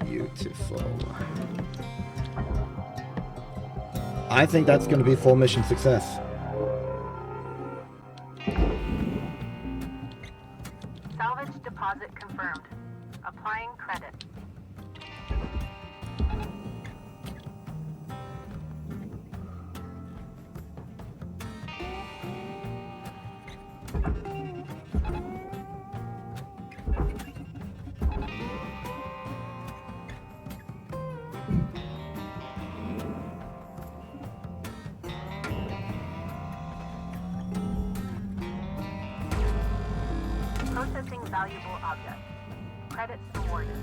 Beautiful. I think that's going to be full mission success. Salvage deposit confirmed. Applying credit. Processing valuable object. Credits awarded.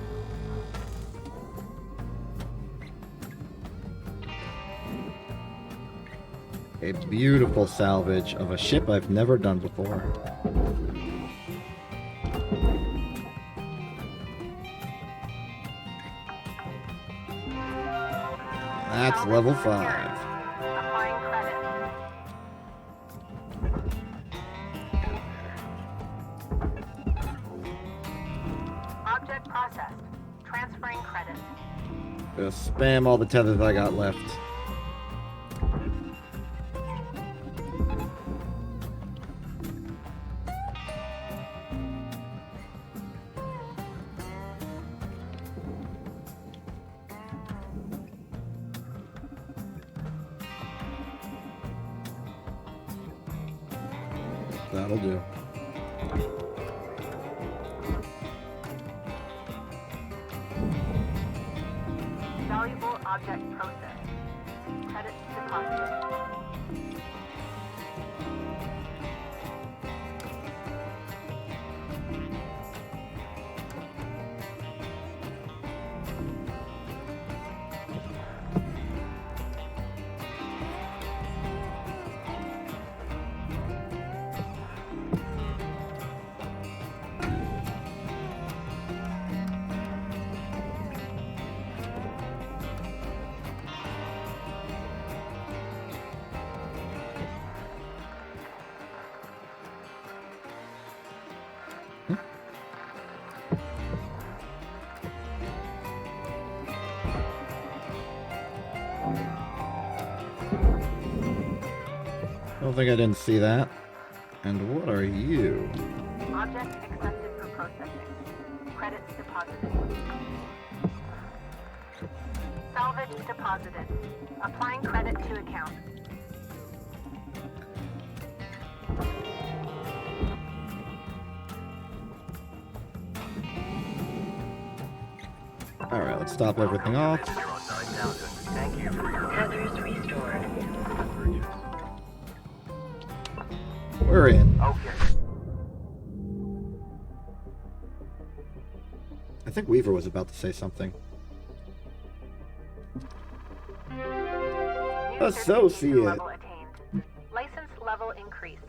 A beautiful salvage of a ship I've never done before. That's level 5. Applying credit. Object processed. Transferring credit. Just spam all the tethers I got left. That'll do. Valuable object processed. Credits deposited. I don't think I didn't see that. And what are you? Object accepted for processing. Credits deposited. Salvage deposited. Applying credit to account. Alright, let's stop everything off. Thank you for your Tethers restored. We're in. Okay. I think Weaver was about to say something. New Associate. certification level attained. License level increased.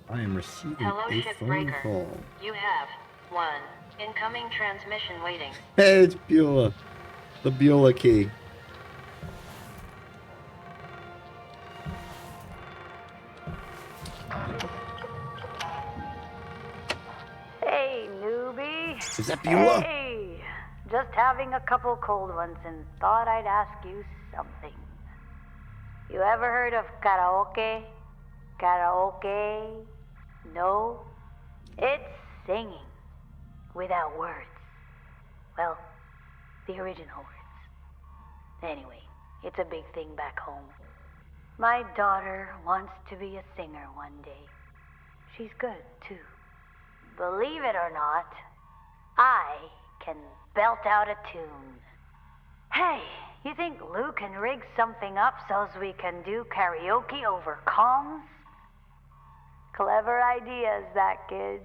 I am receiving Hello, a phone Shipbreaker. call. You have one incoming transmission waiting. Hey, it's Beulah. The Beulah key. Hey, newbie. Is that Beulah? Hey, just having a couple cold ones and thought I'd ask you something. You ever heard of karaoke? Karaoke? No? It's singing without words. Well, the original words. Anyway, it's a big thing back home. My daughter wants to be a singer one day. She's good, too. Believe it or not, I can belt out a tune. Hey, You think Lou can rig something up so's we can do karaoke over comms? Clever ideas, that kid.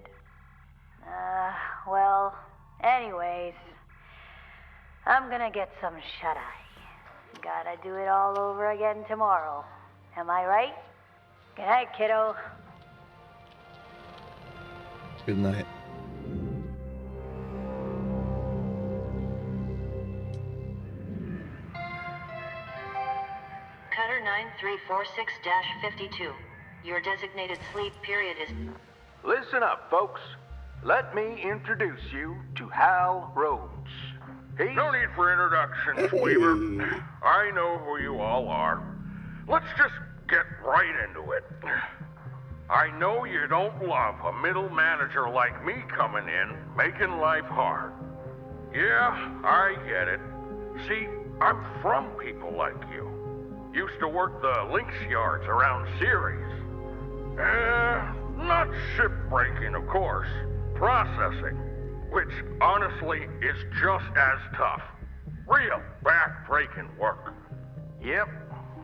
Well, anyways, I'm gonna get some shut-eye. Gotta do it all over again tomorrow. Am I right? Good night, kiddo. Good night. Cutter 9346-52. Your designated sleep period is... Listen up, folks. Let me introduce you to Hal Rhodes. He's... No need for introductions, Weaver. I know who you all are. Let's just get right into it. I know you don't love a middle manager like me coming in, making life hard. Yeah, I get it. See, I'm from people like you. Used to work the links yards around Ceres. Not shipbreaking, of course. Processing, which honestly is just as tough. Real back-breaking work. Yep,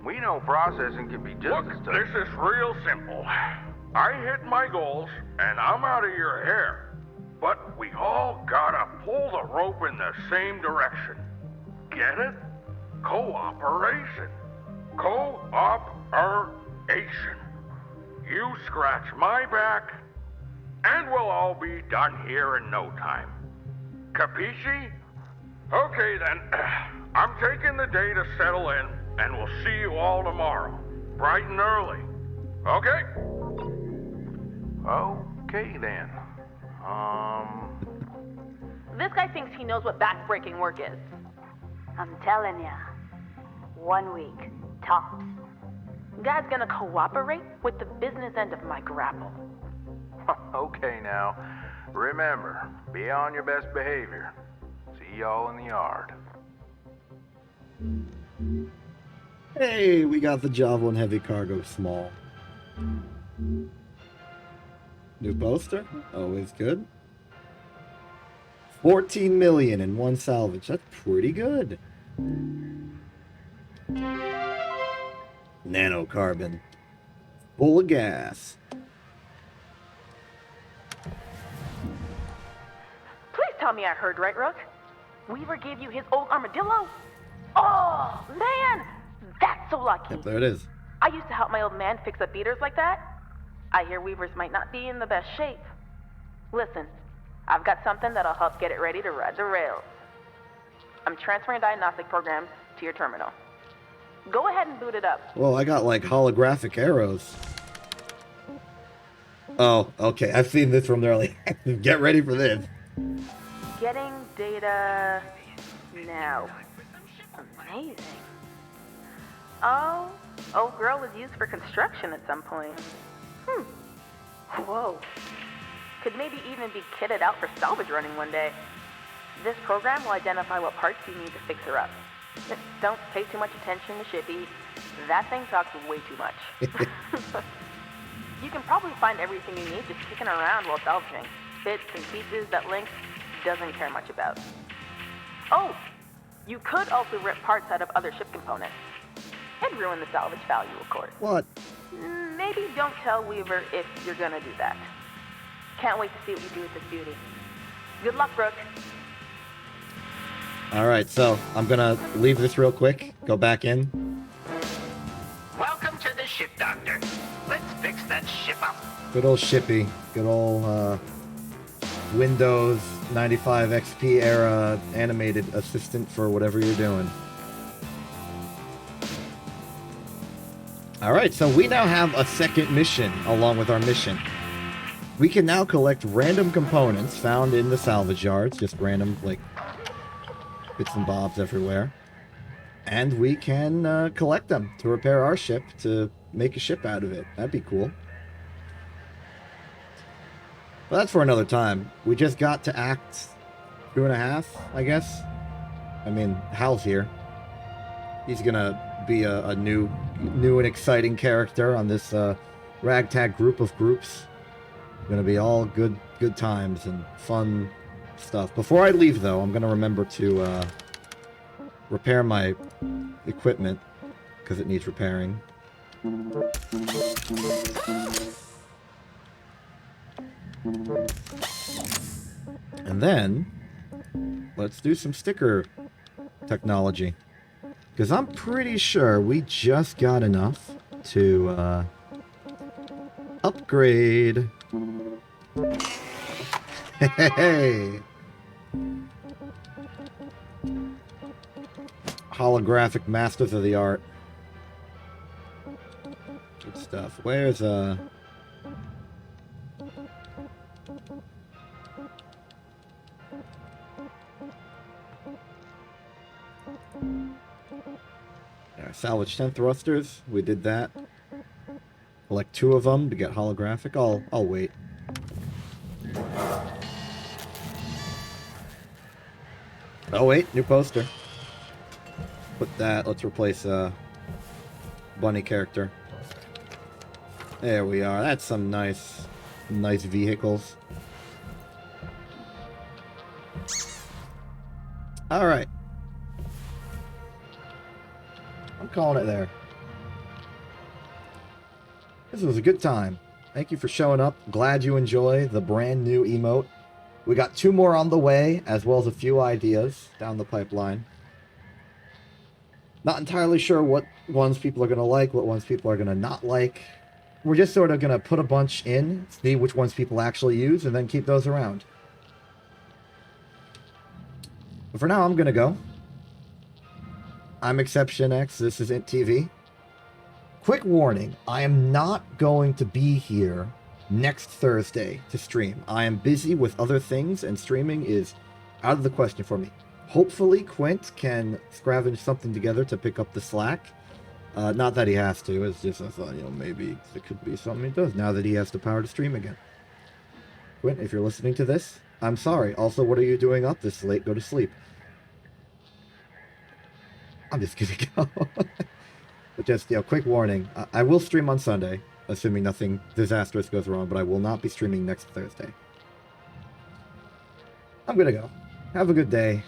we know processing can be just Look, as tough. this is real simple. I hit my goals, and I'm out of your hair. But we all gotta pull the rope in the same direction. Get it? Cooperation. Cooperation. You scratch my back, and we'll all be done here in no time. Capisci? Okay then, I'm taking the day to settle in, and we'll see you all tomorrow, bright and early. Okay? Okay then. This guy thinks he knows what back-breaking work is. I'm telling ya. 1 week, tops. Guy's gonna cooperate with the business end of my grapple. Okay now. Remember, be on your best behavior. See y'all in the yard. Hey, we got the Javelin Heavy Cargo Small. New poster? Always good. 14 million in one salvage. That's pretty good. Nanocarbon. Full of gas. Please tell me I heard right, Rook. Weaver gave you his old armadillo? Oh, man! That's so lucky. Yep, there it is. I used to help my old man fix up beaters like that. I hear Weavers might not be in the best shape. Listen, I've got something that'll help get it ready to ride the rails. I'm transferring diagnostic programs to your terminal. Go ahead and boot it up. Well, I got like holographic arrows. Oh, okay. I've seen this from early. Get ready for this. Getting data now. Amazing. Oh, old girl was used for construction at some point. Whoa. Could maybe even be kitted out for salvage running one day. This program will identify what parts you need to fix her up. Just don't pay too much attention to Shippy. That thing talks way too much. You can probably find everything you need just kicking around while salvaging. Bits and pieces that Link doesn't care much about. Oh, you could also rip parts out of other ship components. It'd ruin the salvage value, of course. What? Maybe don't tell Weaver if you're gonna do that. Can't wait to see what you do with this beauty. Good luck, Brooke. Alright, so I'm gonna leave this real quick. Go back in. Welcome to the ship, Doctor. Let's fix that ship up. Good old Shippy. Good old Windows 95 XP era animated assistant for whatever you're doing. Alright, so we now have a second mission along with our mission. We can now collect random components found in the salvage yards, just random, like, bits and bobs everywhere. And we can collect them to repair our ship, to make a ship out of it. That'd be cool. But that's for another time. We just got to Act 2.5, I guess. I mean, Hal's here. He's gonna be a new and exciting character on this ragtag group of groups. Gonna be all good times and fun stuff. Before I leave, though, I'm gonna remember to repair my equipment because it needs repairing. And then let's do some sticker technology, because I'm pretty sure we just got enough to upgrade. Hey! Holographic masters of the art. Good stuff. Where's there, salvage 10 thrusters. We did that. Collect 2 of them to get holographic. I'll wait. Oh wait, new poster. Put that. Let's replace bunny character. There we are. That's some nice vehicles. All right. I'm calling it there. This was a good time. Thank you for showing up. Glad you enjoy the brand new emote. We got 2 more on the way, as well as a few ideas down the pipeline. Not entirely sure what ones people are going to like, what ones people are going to not like. We're just sort of going to put a bunch in, see which ones people actually use, and then keep those around. But for now, I'm going to go. I'm Exception X. This is Int TV. Quick warning, I am not going to be here next Thursday to stream. I am busy with other things, and streaming is out of the question for me. Hopefully, Quint can scavenge something together to pick up the slack. Not that he has to, it's just I thought, maybe it could be something he does now that he has the power to stream again. Quint, if you're listening to this, I'm sorry. Also, what are you doing up this late? Go to sleep. I'm just gonna go. But just, quick warning. I will stream on Sunday, assuming nothing disastrous goes wrong, but I will not be streaming next Thursday. I'm gonna go. Have a good day.